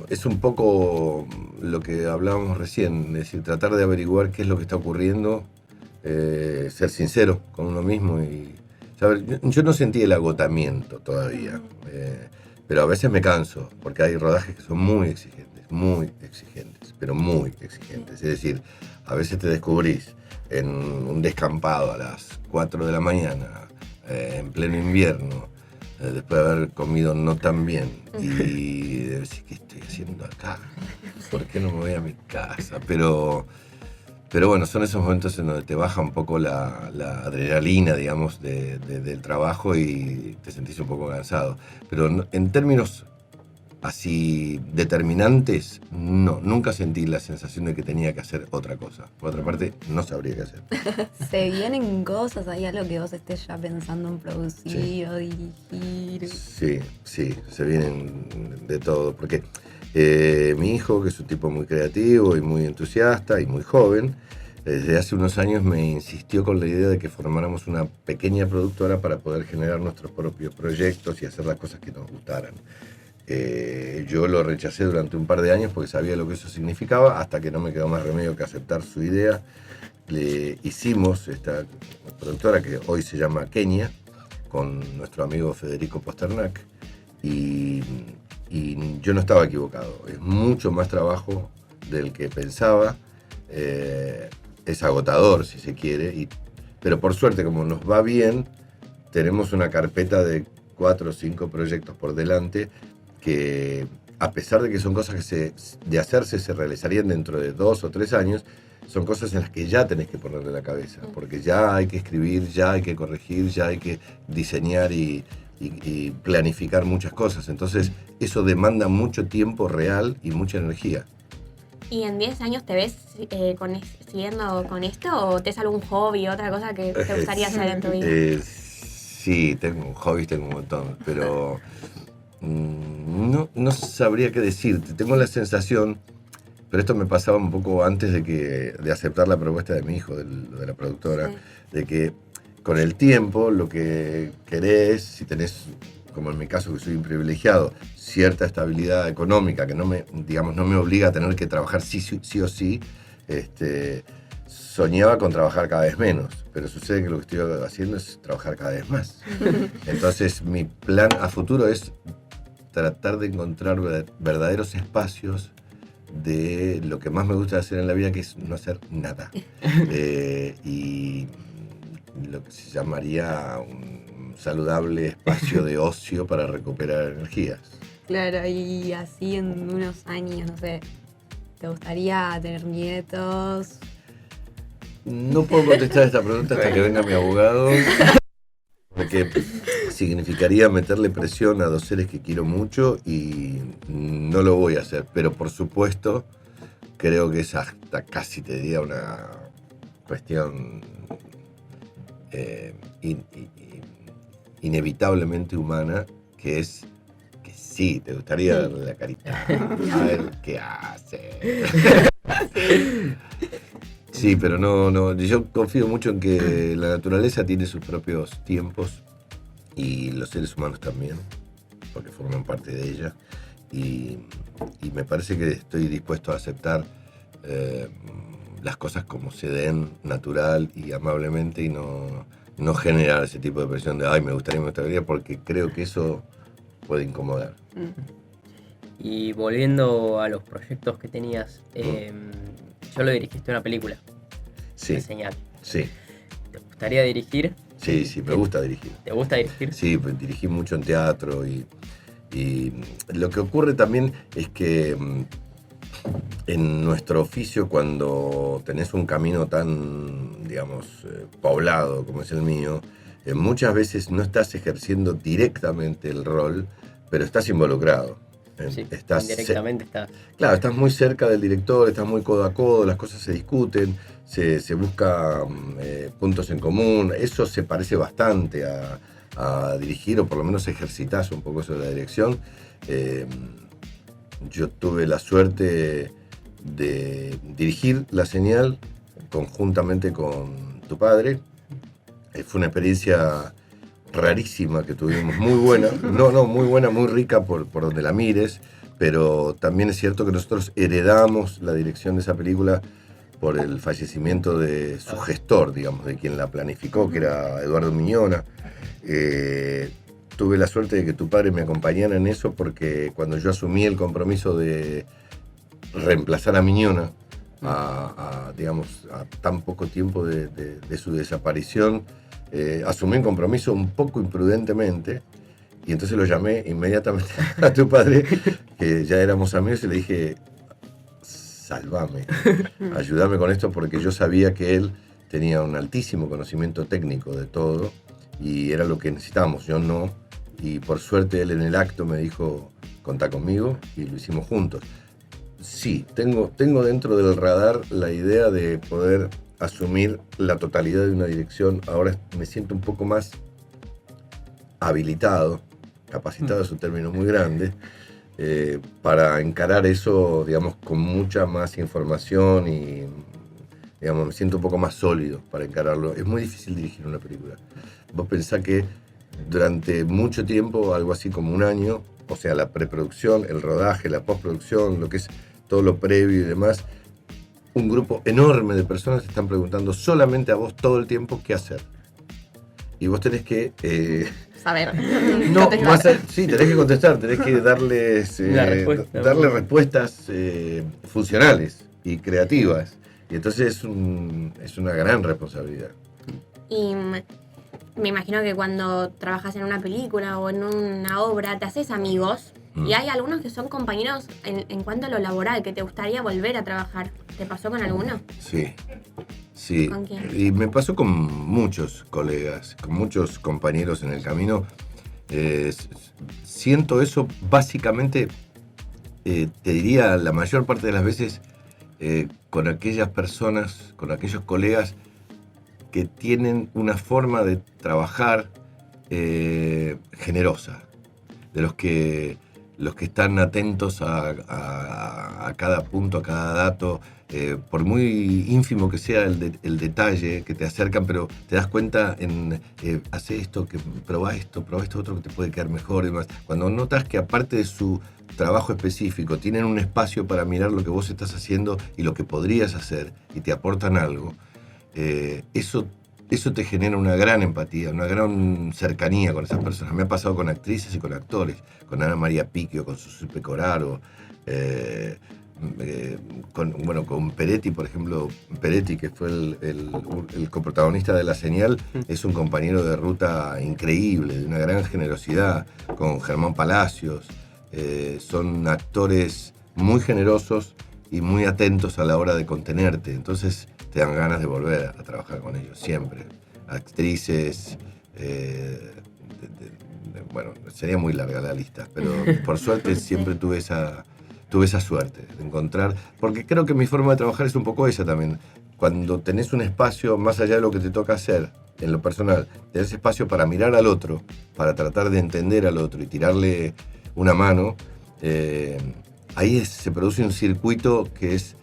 es un poco lo que hablábamos recién, es decir, tratar de averiguar qué es lo que está ocurriendo, ser sincero con uno mismo y saber. Yo no sentí el agotamiento todavía, pero a veces me canso, porque hay rodajes que son muy exigentes, pero muy exigentes. Es decir, a veces te descubrís en un descampado a las 4 de la mañana, en pleno invierno, después de haber comido no tan bien, y decir, ¿qué estoy haciendo acá? ¿Por qué no me voy a mi casa? Pero bueno, son esos momentos en donde te baja un poco la adrenalina, digamos, del trabajo y te sentís un poco cansado. Pero en términos así determinantes, no, nunca sentí la sensación de que tenía que hacer otra cosa. Por otra parte, no sabría qué hacer. ¿Se vienen cosas? ¿Hay algo que vos estés ya pensando en producir o dirigir? Sí, se vienen de todo. Porque mi hijo, que es un tipo muy creativo y muy entusiasta y muy joven, desde hace unos años me insistió con la idea de que formáramos una pequeña productora para poder generar nuestros propios proyectos y hacer las cosas que nos gustaran. Yo lo rechacé durante un par de años porque sabía lo que eso significaba, hasta que no me quedó más remedio que aceptar su idea. Le hicimos esta productora que hoy se llama Kenia, con nuestro amigo Federico Posternak, y yo no estaba equivocado. Es mucho más trabajo del que pensaba, es agotador si se quiere, pero por suerte, como nos va bien, tenemos una carpeta de 4 o 5 proyectos por delante que, a pesar de que son cosas que de hacerse se realizarían dentro de 2 o 3 años, son cosas en las que ya tenés que ponerle la cabeza, porque ya hay que escribir, ya hay que corregir, ya hay que diseñar y planificar muchas cosas. Entonces eso demanda mucho tiempo real y mucha energía. ¿Y en 10 años te ves siguiendo con esto o te es algún hobby, otra cosa que te gustaría hacer en tu vida? Sí, tengo hobbies, tengo un montón, pero no sabría qué decirte. Tengo la sensación, pero esto me pasaba un poco antes de aceptar la propuesta de mi hijo, de la productora, de que con el tiempo lo que querés, si tenés, como en mi caso que soy un privilegiado, cierta estabilidad económica que no me obliga a tener que trabajar sí o sí, soñaba con trabajar cada vez menos, pero sucede que lo que estoy haciendo es trabajar cada vez más. Entonces mi plan a futuro es tratar de encontrar verdaderos espacios de lo que más me gusta hacer en la vida, que es no hacer nada. Y lo que se llamaría un saludable espacio de ocio para recuperar energías. Claro, y así en unos años, no sé, ¿te gustaría tener nietos? No puedo contestar esta pregunta hasta que venga mi abogado, porque significaría meterle presión a 2 seres que quiero mucho y no lo voy a hacer. Pero por supuesto, creo que es hasta casi, te diría, una cuestión inevitablemente humana, que es que sí, te gustaría darle la carita, a ver qué hace. Sí, pero no, yo confío mucho en que la naturaleza tiene sus propios tiempos y los seres humanos también, porque forman parte de ella, y me parece que estoy dispuesto a aceptar las cosas como se den, natural y amablemente, y no generar ese tipo de presión de me gustaría, porque creo que eso puede incomodar. Y volviendo a los proyectos que tenías, yo lo dirigiste una película. Sí. De señal. Sí. ¿Te gustaría dirigir? Sí, me gusta dirigir. ¿Te gusta dirigir? Sí, pues dirigí mucho en teatro y lo que ocurre también es que en nuestro oficio, cuando tenés un camino tan, digamos, poblado como es el mío, muchas veces no estás ejerciendo directamente el rol, pero estás involucrado. Sí, indirectamente estás. Claro, estás muy cerca del director, estás muy codo a codo, las cosas se discuten, se buscan puntos en común. Eso se parece bastante a dirigir, o por lo menos ejercitás un poco eso de la dirección. yo tuve la suerte de dirigir La Señal conjuntamente con tu padre. Fue una experiencia rarísima que tuvimos, muy buena, muy buena, muy rica por donde la mires, pero también es cierto que nosotros heredamos la dirección de esa película por el fallecimiento de su gestor, digamos, de quien la planificó, que era Eduardo Miñona. Tuve la suerte de que tu padre me acompañara en eso, porque cuando yo asumí el compromiso de reemplazar a Miñona, digamos, a tan poco tiempo de su desaparición, asumí un compromiso un poco imprudentemente, y entonces lo llamé inmediatamente a tu padre, que ya éramos amigos, y le dije: salvame, ayúdame con esto, porque yo sabía que él tenía un altísimo conocimiento técnico de todo y era lo que necesitábamos, yo no. Y por suerte él en el acto me dijo: contá conmigo, y lo hicimos juntos. Sí, tengo dentro del radar la idea de poder asumir la totalidad de una dirección. Ahora me siento un poco más habilitado, capacitado es un término muy grande, para encarar eso, digamos, con mucha más información, y digamos, me siento un poco más sólido para encararlo. Es muy difícil dirigir una película. Vos pensás que durante mucho tiempo, algo así como un año, o sea, la preproducción, el rodaje, la postproducción, lo que es todo lo previo y demás, un grupo enorme de personas te están preguntando solamente a vos todo el tiempo qué hacer. Y vos tenés que... saber. Sí, tenés que contestar, tenés que darles respuestas funcionales y creativas. Y entonces es una gran responsabilidad. Y me imagino que cuando trabajas en una película o en una obra, te haces amigos. Y hay algunos que son compañeros en cuanto a lo laboral, que te gustaría volver a trabajar. ¿Te pasó con alguno? Sí. ¿Con quién? Y me pasó con muchos colegas, con muchos compañeros en el camino. Siento eso básicamente, te diría, la mayor parte de las veces, con aquellas personas, con aquellos colegas que tienen una forma de trabajar generosa, de los que están atentos a cada punto, a cada dato, por muy ínfimo que sea el detalle, que te acercan, pero te das cuenta hace esto, probá esto otro que te puede quedar mejor y demás. Cuando notas que aparte de su trabajo específico, tienen un espacio para mirar lo que vos estás haciendo y lo que podrías hacer, y te aportan algo, eso te genera una gran empatía, una gran cercanía con esas personas. Me ha pasado con actrices y con actores, con Ana María Picchio, con Susi Pecoraro, con Peretti, por ejemplo. Peretti, que fue el coprotagonista de La Señal, es un compañero de ruta increíble, de una gran generosidad, con Germán Palacios. Son actores muy generosos y muy atentos a la hora de contenerte, entonces te dan ganas de volver a trabajar con ellos, siempre. Actrices, bueno, sería muy larga la lista, pero por suerte siempre tuve esa suerte de encontrar, porque creo que mi forma de trabajar es un poco esa también. Cuando tenés un espacio, más allá de lo que te toca hacer, en lo personal, tenés espacio para mirar al otro, para tratar de entender al otro y tirarle una mano, ahí se produce un circuito que es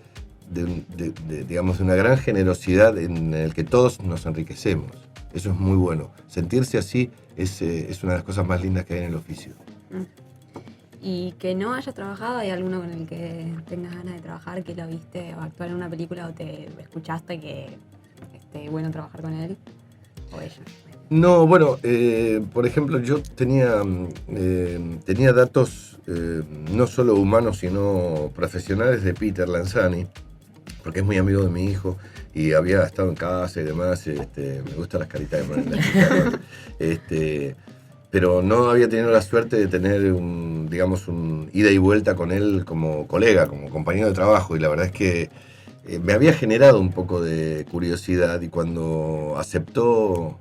digamos, de una gran generosidad en el que todos nos enriquecemos. Eso es muy bueno. Sentirse así es una de las cosas más lindas que hay en el oficio. Y que no hayas trabajado, ¿hay alguno con el que tengas ganas de trabajar, que lo viste o actuar en una película o te escuchaste que esté bueno trabajar con él o ella? No, bueno, por ejemplo, yo tenía datos no solo humanos, sino profesionales de Peter Lanzani, porque es muy amigo de mi hijo y había estado en casa y demás. Me gustan las caritas de Manuel. Pero no había tenido la suerte de tener un ida y vuelta con él como colega, como compañero de trabajo, y la verdad es que me había generado un poco de curiosidad, y cuando aceptó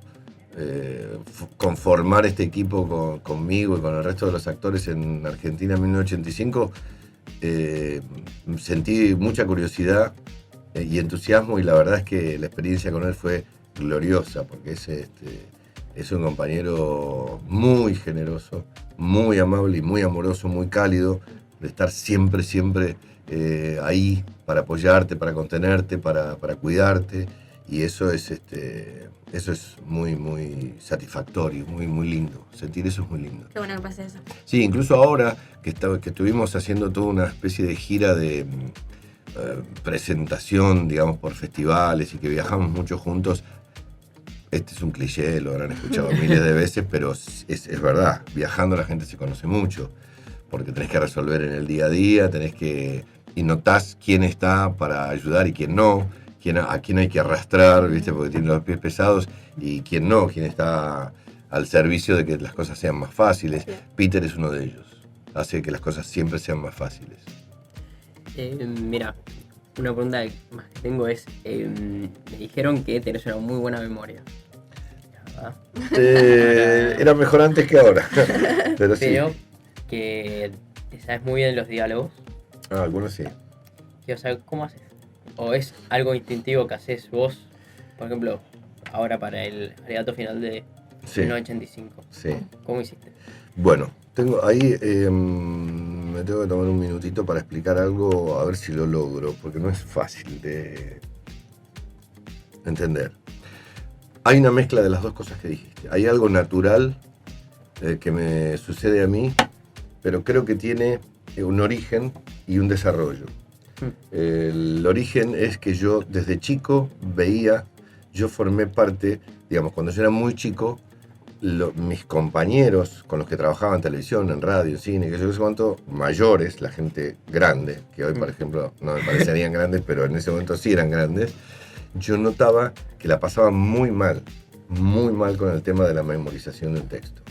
conformar este equipo conmigo y con el resto de los actores en Argentina en 1985, sentí mucha curiosidad y entusiasmo, y la verdad es que la experiencia con él fue gloriosa, porque es un compañero muy generoso, muy amable y muy amoroso, muy cálido, de estar siempre ahí para apoyarte, para contenerte, para cuidarte, y eso es muy, muy satisfactorio, muy, muy lindo. Sentir eso es muy lindo. Qué bueno que pase eso. Sí, incluso ahora que estuvimos haciendo toda una especie de gira de presentación, digamos, por festivales y que viajamos mucho juntos. Este es un cliché, lo habrán escuchado miles de veces, pero es verdad. Viajando la gente se conoce mucho, porque tenés que resolver en el día a día, y notás quién está para ayudar y quién no, a quién hay que arrastrar, ¿viste? Porque tiene los pies pesados, y quién no, quién está al servicio de que las cosas sean más fáciles. Peter es uno de ellos, hace que las cosas siempre sean más fáciles. Mira, una pregunta más que tengo es, me dijeron que tenés una muy buena memoria. Era mejor antes que ahora, pero sí. Pero que te sabes muy bien los diálogos. Algunos sí. Quiero saber cómo haces. ¿O es algo instintivo que haces vos? Por ejemplo, ahora para el alegato final de 1985. Sí. ¿Cómo hiciste? Bueno, tengo ahí, me tengo que tomar un minutito para explicar algo, a ver si lo logro, porque no es fácil de entender. Hay una mezcla de las dos cosas que dijiste. Hay algo natural que me sucede a mí, pero creo que tiene un origen y un desarrollo. El origen es que yo desde chico yo formé parte, digamos, cuando yo era muy chico, mis compañeros con los que trabajaba en televisión, en radio, en cine, que yo no sé cuánto, mayores, la gente grande, que hoy, por ejemplo, no me parecerían grandes, pero en ese momento sí eran grandes, yo notaba que la pasaban muy mal con el tema de la memorización del texto,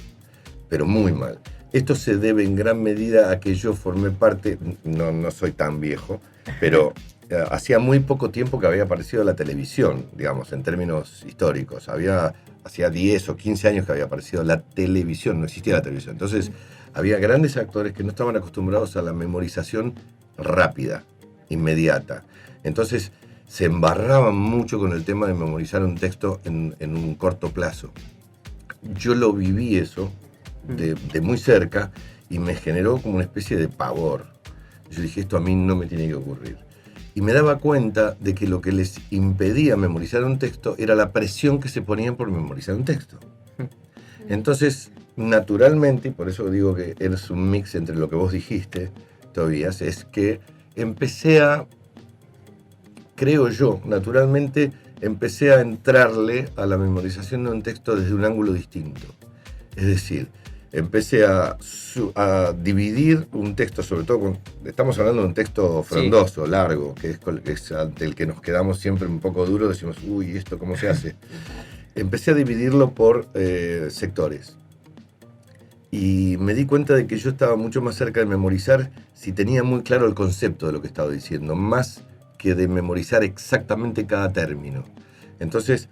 pero muy mal. Esto se debe en gran medida a que yo formé parte, no soy tan viejo, pero hacía muy poco tiempo que había aparecido la televisión, digamos, en términos históricos. Hacía 10 o 15 años que había aparecido la televisión, no existía la televisión. Entonces, había grandes actores que no estaban acostumbrados a la memorización rápida, inmediata. Entonces, se embarraban mucho con el tema de memorizar un texto en un corto plazo. Yo lo viví eso de muy cerca y me generó como una especie de pavor. Yo dije, esto a mí no me tiene que ocurrir. Y me daba cuenta de que lo que les impedía memorizar un texto era la presión que se ponían por memorizar un texto. Entonces, naturalmente, y por eso digo que es un mix entre lo que vos dijiste, Tobías, es que creo yo, naturalmente, empecé a entrarle a la memorización de un texto desde un ángulo distinto. Es decir, empecé a dividir un texto, sobre todo estamos hablando de un texto frondoso, largo, que es ante el que nos quedamos siempre un poco duros, decimos, uy, ¿esto cómo se hace? Empecé a dividirlo por sectores. Y me di cuenta de que yo estaba mucho más cerca de memorizar si tenía muy claro el concepto de lo que estaba diciendo, más que de memorizar exactamente cada término. Entonces,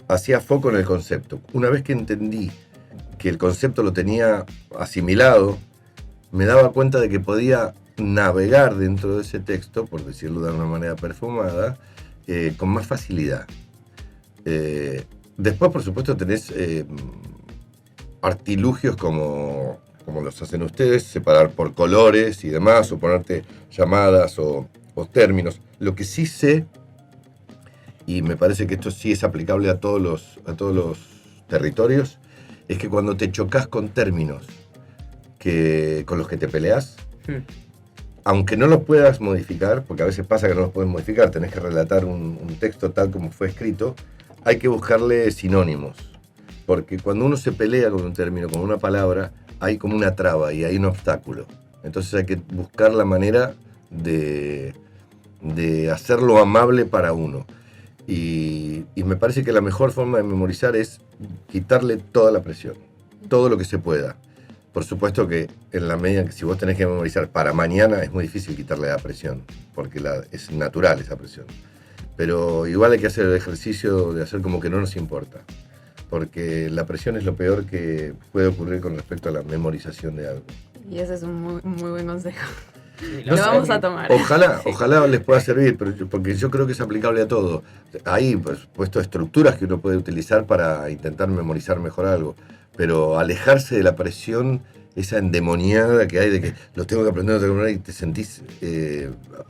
hacía foco en el concepto. Una vez que entendí que el concepto lo tenía asimilado, me daba cuenta de que podía navegar dentro de ese texto, por decirlo de una manera perfumada, con más facilidad. Después, por supuesto, tenés artilugios como los hacen ustedes, separar por colores y demás, o ponerte llamadas o términos. Lo que sí sé, y me parece que esto sí es aplicable a todos los territorios, es que cuando te chocas con términos con los que te peleas, aunque no los puedas modificar, porque a veces pasa que no los puedes modificar, tenés que relatar un texto tal como fue escrito, hay que buscarle sinónimos. Porque cuando uno se pelea con un término, con una palabra, hay como una traba y hay un obstáculo. Entonces hay que buscar la manera de hacerlo amable para uno. Y me parece que la mejor forma de memorizar es quitarle toda la presión, todo lo que se pueda. Por supuesto que en la medida que si vos tenés que memorizar para mañana es muy difícil quitarle la presión, porque es natural esa presión. Pero igual hay que hacer el ejercicio de hacer como que no nos importa, porque la presión es lo peor que puede ocurrir con respecto a la memorización de algo. Y ese es un muy buen consejo. No Lo sé, vamos a tomar. Ojalá les pueda servir, porque yo creo que es aplicable a todo. Hay, por supuesto, estructuras que uno puede utilizar para intentar memorizar mejor algo, pero alejarse de la presión esa endemoniada que hay de que los tengo que aprender, y te sentís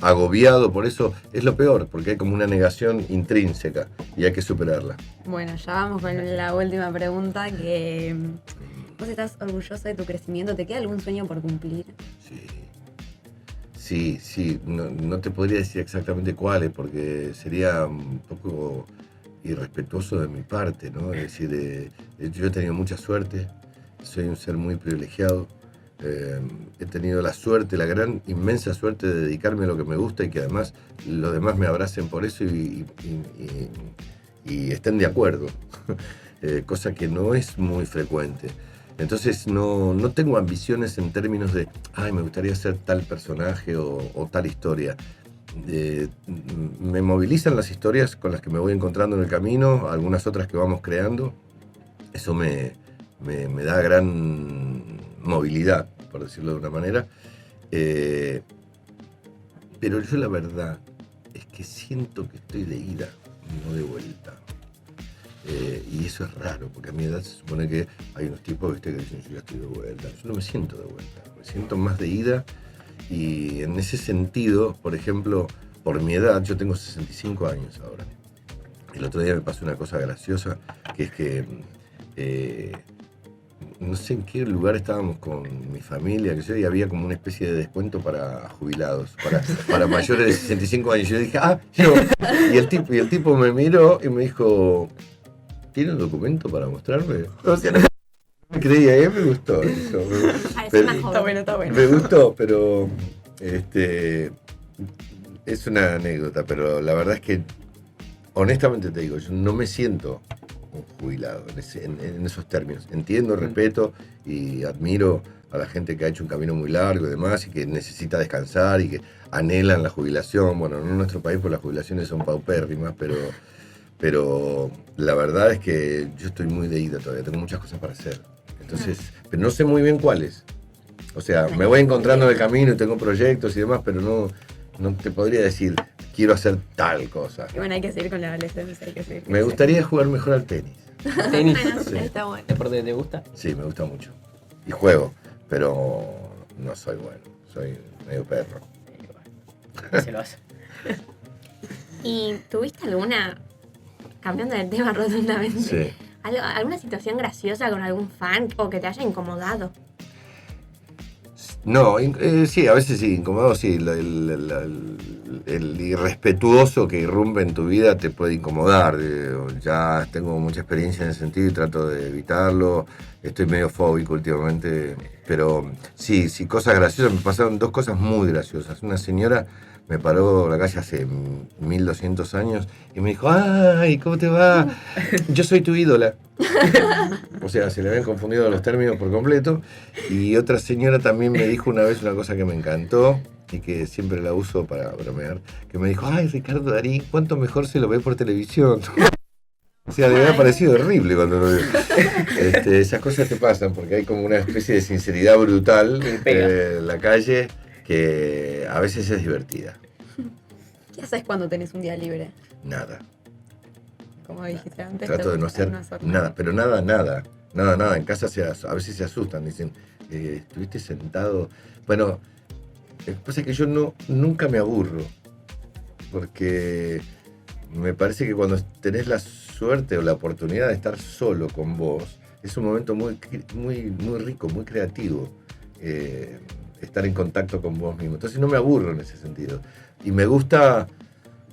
agobiado por eso, es lo peor, porque hay como una negación intrínseca y hay que superarla. Bueno, ya vamos con la última pregunta, que ¿vos estás orgulloso de tu crecimiento? ¿Te queda algún sueño por cumplir? Sí, no te podría decir exactamente cuáles, porque sería un poco irrespetuoso de mi parte, ¿no? Es decir, yo he tenido mucha suerte, soy un ser muy privilegiado, he tenido la suerte, la gran, inmensa suerte de dedicarme a lo que me gusta y que además los demás me abracen por eso y estén de acuerdo, cosa que no es muy frecuente. Entonces no tengo ambiciones en términos de, me gustaría ser tal personaje o tal historia. Me movilizan las historias con las que me voy encontrando en el camino, algunas otras que vamos creando. Eso me da gran movilidad, por decirlo de una manera. Pero yo la verdad es que siento que estoy de ida, no de vuelta. Y eso es raro, porque a mi edad se supone que hay unos tipos que dicen yo ya estoy de vuelta. Yo no me siento de vuelta, me siento más de ida. Y en ese sentido, por ejemplo, por mi edad, yo tengo 65 años ahora. El otro día me pasó una cosa graciosa, que es que no sé en qué lugar estábamos con mi familia, y había como una especie de descuento para jubilados, para mayores de 65 años. Yo dije, yo. Y el tipo me miró y me dijo, ¿tiene un documento para mostrarme? O sea, no me creía, me gustó eso. Está bueno. Me gustó, pero es una anécdota, pero la verdad es que, honestamente te digo, yo no me siento un jubilado en esos términos. Entiendo, respeto y admiro a la gente que ha hecho un camino muy largo y demás, y que necesita descansar y que anhelan la jubilación. Bueno, no en nuestro país, pues las jubilaciones son paupérrimas, pero la verdad es que yo estoy muy de ida todavía, tengo muchas cosas para hacer. Entonces, pero no sé muy bien cuáles. O sea, me voy encontrando en el camino y tengo proyectos y demás, pero no te podría decir, quiero hacer tal cosa. Y bueno, hay que seguir con la adolescencia, Me gustaría jugar mejor al tenis. ¿Tenis? Sí. Está bueno. ¿Deporte te gusta? Sí, me gusta mucho. Y juego, pero no soy bueno, soy medio perro. Se lo hace. ¿Y tuviste alguna, cambiando de tema rotundamente, Sí. alguna situación graciosa con algún fan o que te haya incomodado? No, sí, a veces sí, incomodado, sí. El irrespetuoso que irrumpe en tu vida te puede incomodar. Ya tengo mucha experiencia en ese sentido y trato de evitarlo. Estoy medio fóbico últimamente, pero sí, cosas graciosas. Me pasaron dos cosas muy graciosas. Una señora me paró en la calle hace 1200 años y me dijo, ¡ay, cómo te va! Yo soy tu ídola. O sea, se le habían confundido los términos por completo. Y otra señora también me dijo una vez una cosa que me encantó y que siempre la uso para bromear, que me dijo, ¡ay, Ricardo Darín, cuánto mejor se lo ve por televisión! O sea, le había parecido horrible cuando lo vio. Esas cosas te pasan porque hay como una especie de sinceridad brutal en la calle que a veces es divertida. ¿Qué haces cuando tenés un día libre? Nada. Como dijiste antes. Trato de no hacer nada, pero nada. En casa a veces se asustan, dicen, estuviste sentado. Bueno, lo que pasa es que yo nunca me aburro, porque me parece que cuando tenés la suerte o la oportunidad de estar solo con vos, es un momento muy rico, muy creativo, estar en contacto con vos mismo. Entonces no me aburro en ese sentido. Y me gusta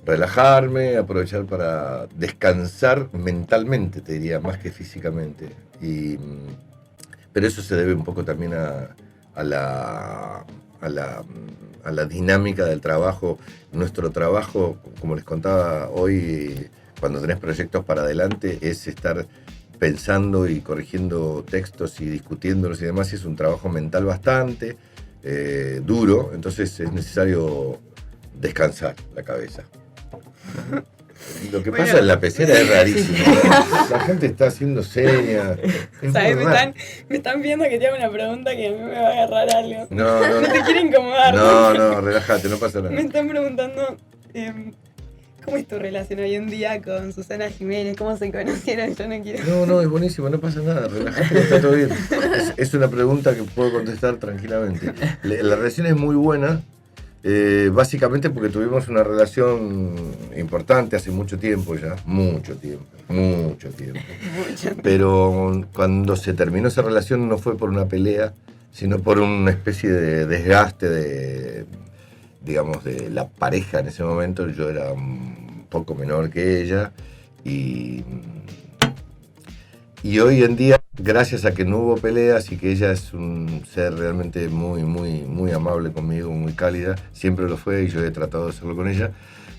relajarme, aprovechar para descansar mentalmente, te diría, más que físicamente. Pero eso se debe un poco también a la dinámica del trabajo. Nuestro trabajo, como les contaba hoy, cuando tenés proyectos para adelante, es estar pensando y corrigiendo textos y discutiéndolos y demás, y es un trabajo mental bastante duro, entonces es necesario descansar la cabeza. Lo que pasa en la pecera es rarísimo. La gente está haciendo señas. ¿Sabes? Me están viendo que te hago una pregunta que a mí me va a agarrar algo. No te quiero incomodar. No, relájate, no pasa nada. Me están preguntando ¿Cómo es tu relación hoy en día con Susana Jiménez? ¿Cómo se conocieron? Yo no quiero... No, es buenísimo, no pasa nada, relajate, está todo bien. Es una pregunta que puedo contestar tranquilamente. La relación es muy buena, básicamente porque tuvimos una relación importante hace mucho tiempo ya, mucho tiempo. Pero cuando se terminó esa relación no fue por una pelea, sino por una especie de desgaste de la pareja en ese momento. Yo era un poco menor que ella y hoy en día, gracias a que no hubo peleas y que ella es un ser realmente muy amable conmigo, muy cálida, siempre lo fue y yo he tratado de hacerlo con ella.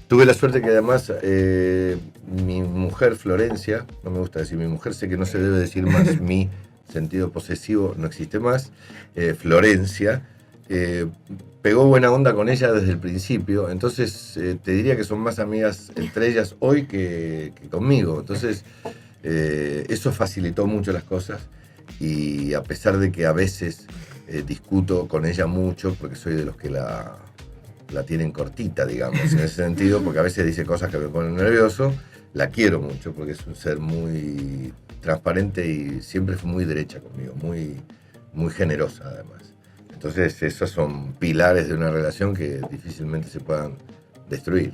Tuve la suerte que además mi mujer Florencia, no me gusta decir mi mujer, sé que no se debe decir más mi sentido posesivo, no existe más, Florencia, pegó buena onda con ella desde el principio, entonces te diría que son más amigas entre ellas hoy que conmigo, entonces eso facilitó mucho las cosas y a pesar de que a veces discuto con ella mucho, porque soy de los que la tienen cortita, digamos, en ese sentido, porque a veces dice cosas que me ponen nervioso, la quiero mucho porque es un ser muy transparente y siempre fue muy derecha conmigo, muy generosa además. Entonces esos son pilares de una relación que difícilmente se puedan destruir.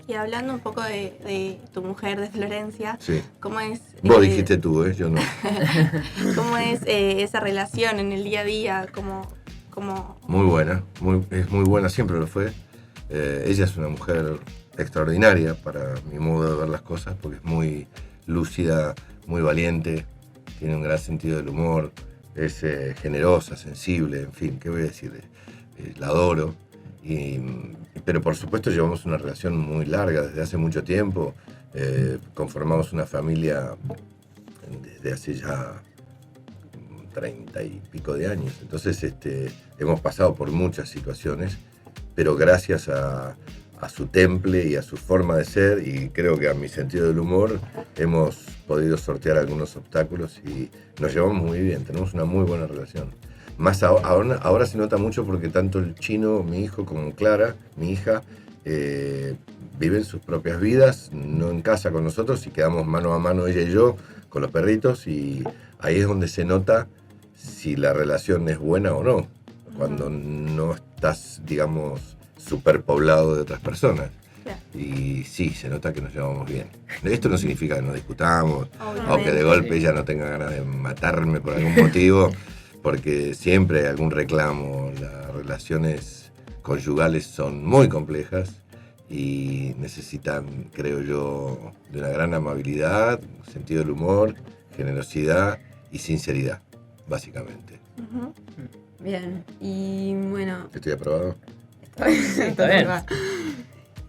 Y hablando un poco de tu mujer, de Florencia, Sí. ¿cómo es? Vos dijiste tú, yo no. ¿Cómo es esa relación en el día a día? ¿Cómo... Muy buena, es muy buena, siempre lo fue. Ella es una mujer extraordinaria para mi modo de ver las cosas, porque es muy lúcida, muy valiente, tiene un gran sentido del humor, es generosa, sensible, en fin, ¿qué voy a decir? La adoro. Pero por supuesto llevamos una relación muy larga desde hace mucho tiempo, conformamos una familia desde hace ya 30 y pico de años, entonces hemos pasado por muchas situaciones, pero gracias a su temple y a su forma de ser, y creo que a mi sentido del humor, hemos podido sortear algunos obstáculos y nos llevamos muy bien, tenemos una muy buena relación. Más ahora se nota mucho porque tanto el Chino, mi hijo, como Clara, mi hija, viven sus propias vidas, no en casa con nosotros, y quedamos mano a mano ella y yo con los perritos, y ahí es donde se nota si la relación es buena o no, cuando no estás, digamos, superpoblado de otras personas. Y sí, se nota que nos llevamos bien. Esto no significa que nos discutamos, o que de golpe ella no tenga ganas de matarme por algún motivo, porque siempre hay algún reclamo. Las relaciones conyugales son muy complejas y necesitan, creo yo, de una gran amabilidad, sentido del humor, generosidad y sinceridad, básicamente. Bien, y bueno... ¿Estoy aprobado? Está bien.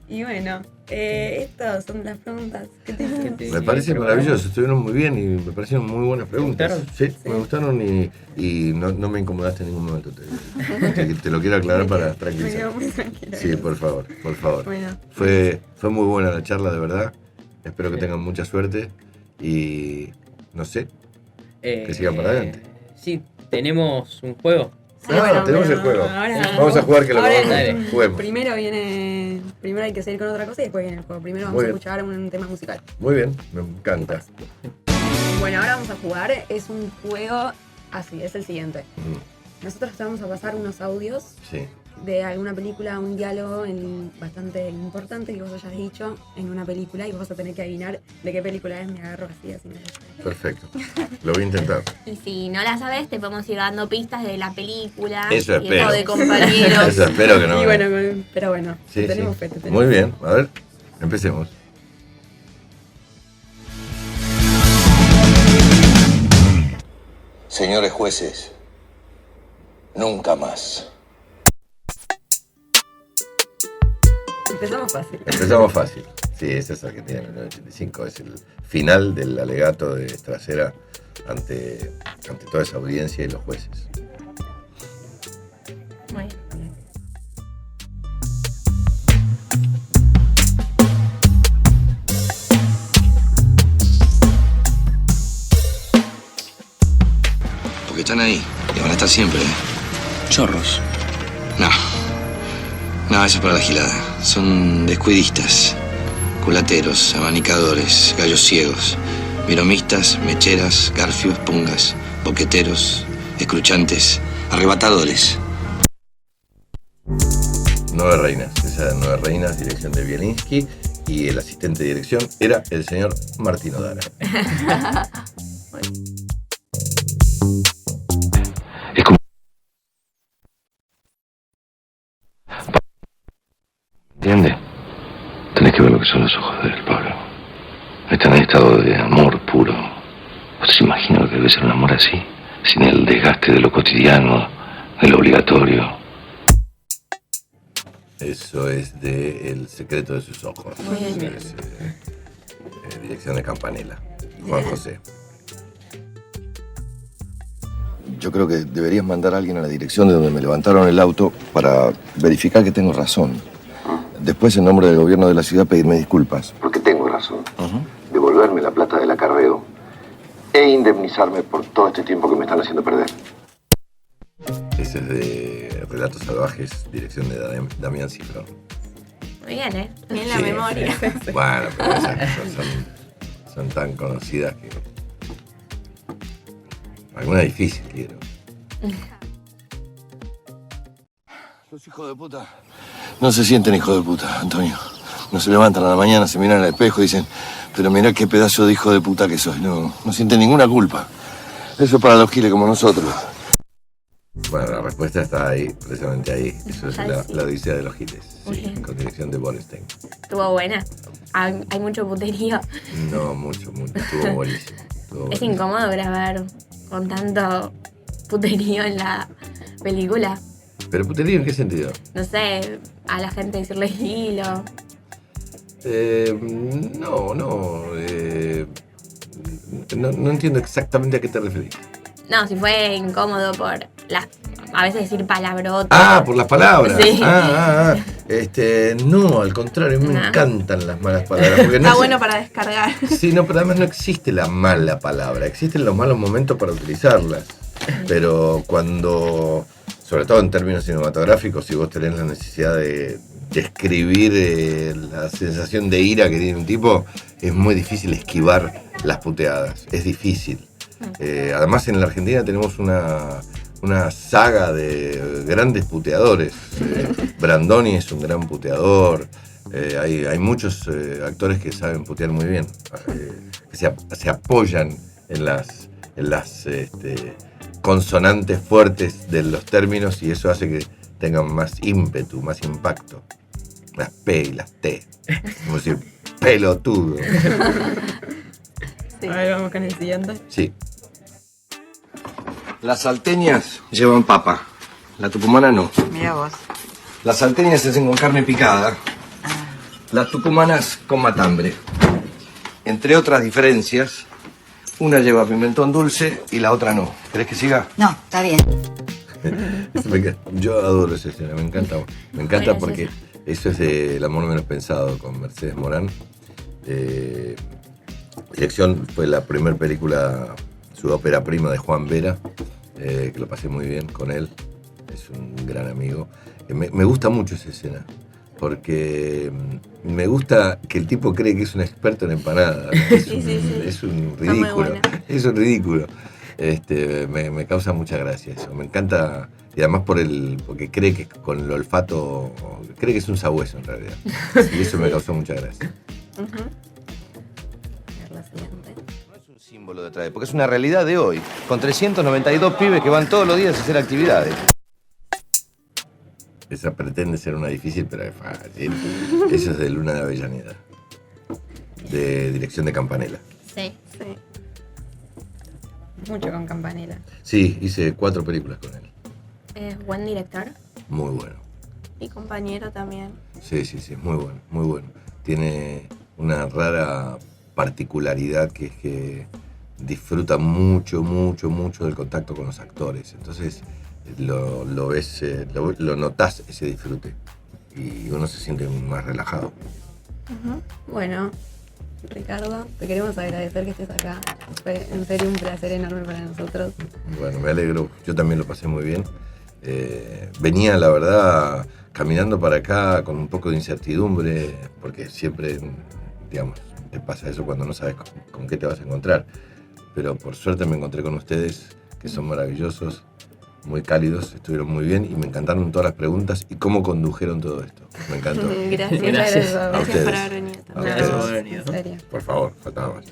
Y bueno, estas son las preguntas que te Me parece maravilloso, estuvieron muy bien y me parecieron muy buenas preguntas. ¿Sí? Me gustaron y no me incomodaste en ningún momento. Te lo quiero aclarar para tranquilizar. Me quedo muy tranquila. Sí, por favor. Bueno. Fue muy buena la charla, de verdad. Espero que tengan mucha suerte y no sé, que sigan para adelante. Sí, tenemos un juego. Sí, bueno, tenemos el juego. Vamos a jugar, que lo juguemos. Primero hay que seguir con otra cosa y después viene el juego. Primero vamos a escuchar un tema musical. Muy bien, me encanta. Bueno, ahora vamos a jugar. Es un juego así, es el siguiente. Nosotros te vamos a pasar unos audios de alguna película, un diálogo bastante importante que vos hayas dicho en una película y vos vas a tener que adivinar de qué película es. Me agarro así. Perfecto, lo voy a intentar. Y si no la sabes, te podemos ir dando pistas de la película. Eso espero. O de compañeros. Eso espero que no. Y bueno, pero bueno, tenemos fe. Muy bien, a ver, empecemos. Señores jueces, nunca más. Empezamos fácil. Sí, es esa que tiene en el 85. Es el final del alegato de Trasera ante toda esa audiencia y los jueces. Muy bien. Porque están ahí y van a estar siempre, ¿eh? Chorros. No, eso es para la gilada. Son descuidistas. culateros, abanicadores, gallos ciegos, viromistas, mecheras, garfios, pungas, boqueteros, escruchantes, arrebatadores. 9 reinas, esa de 9 reinas, dirección de Bielinski, y el asistente de dirección era el señor Martín Odara. Es como... ¿Entiendes? Tenés que ver lo que son los ojos de él, Pablo. Están en estado de amor puro. ¿Vos te imaginas lo que debe ser un amor así? Sin el desgaste de lo cotidiano, de lo obligatorio. Eso es de El secreto de sus ojos. Muy bien. Es, dirección de Campanella. Juan José. Yo creo que deberías mandar a alguien a la dirección de donde me levantaron el auto para verificar que tengo razón. Después, en nombre del gobierno de la ciudad, pedirme disculpas. Porque tengo razón. Devolverme la plata del acarreo e indemnizarme por todo este tiempo que me están haciendo perder. Ese es de Relatos Salvajes, dirección de Damián Cifrón. Muy bien, ¿eh? Bien la Sí, memoria. sí. Bueno, pero esas cosas son tan conocidas que... Alguna difícil quiero. Los hijos de puta no se sienten hijos de puta, Antonio. No se levantan a la mañana, se miran al espejo y dicen, pero mirá qué pedazo de hijo de puta que soy. No sienten ninguna culpa. Eso es para los giles como nosotros. Bueno, la respuesta está ahí, precisamente ahí. Eso es la odisea de los giles. Sí, con dirección de Borenstein. Estuvo buena. Hay mucho puterío. No, mucho. Estuvo buenísimo. Es incómodo grabar con tanto puterío en la película. ¿Pero puterío en qué sentido? No sé, a la gente decirle hilo. No entiendo exactamente a qué te referís. No, si fue incómodo por a veces decir palabrotas. Ah, por las palabras. Sí. No, al contrario, me encantan las malas palabras. Porque Está bueno para descargar. Sí, no, pero además no existe la mala palabra, existen los malos momentos para utilizarlas. Pero cuando, sobre todo en términos cinematográficos, si vos tenés la necesidad de describir la sensación de ira que tiene un tipo, es muy difícil esquivar las puteadas, es difícil. Además en la Argentina tenemos una saga de grandes puteadores. Brandoni es un gran puteador. Hay muchos actores que saben putear muy bien, que se apoyan en las consonantes fuertes de los términos y eso hace que tengan más ímpetu, más impacto. Las P y las T. Como decir, pelotudo. Sí. A ver, vamos con el siguiente. Sí. Las salteñas llevan papa, la tucumana no. Mira vos. Las salteñas se hacen con carne picada, las tucumanas con matambre. Entre otras diferencias, una lleva pimentón dulce y la otra no. ¿Querés que siga? No, está bien. Yo adoro esa escena, me encanta porque eso es de El amor menos pensado con Mercedes Morán. Dirección fue la primera película, su ópera prima de Juan Vera, que lo pasé muy bien con él, es un gran amigo. Me gusta mucho esa escena, porque me gusta que el tipo cree que es un experto en empanadas. Es un ridículo, es un ridículo. Me causa mucha gracia eso, me encanta, y además porque cree que con el olfato, cree que es un sabueso en realidad, y eso me causó mucha gracia. No es un símbolo de otra época, es una realidad de hoy, con 392 pibes que van todos los días a hacer actividades. Esa pretende ser una difícil, pero es fácil. Eso es de Luna de Avellaneda, de dirección de Campanella. Sí. Mucho con Campanella. Sí, hice 4 películas con él. Es buen director. Muy bueno. Y compañero también. Sí, muy bueno, muy bueno. Tiene una rara particularidad que es que disfruta mucho del contacto con los actores. Entonces lo ves, lo notás ese disfrute y uno se siente más relajado. Bueno, Ricardo, te queremos agradecer que estés acá. Fue en serio un placer enorme para nosotros. Bueno, me alegro. Yo también lo pasé muy bien. Venía, la verdad, caminando para acá con un poco de incertidumbre, porque siempre digamos, te pasa eso cuando no sabes con qué te vas a encontrar. Pero por suerte me encontré con ustedes, que son maravillosos, muy cálidos, estuvieron muy bien y me encantaron todas las preguntas y cómo condujeron todo esto. Me encantó. Gracias. Gracias. A Gracias ustedes. por haber venido. A Gracias por ustedes. haber venido. En serio. Por favor, faltaba más.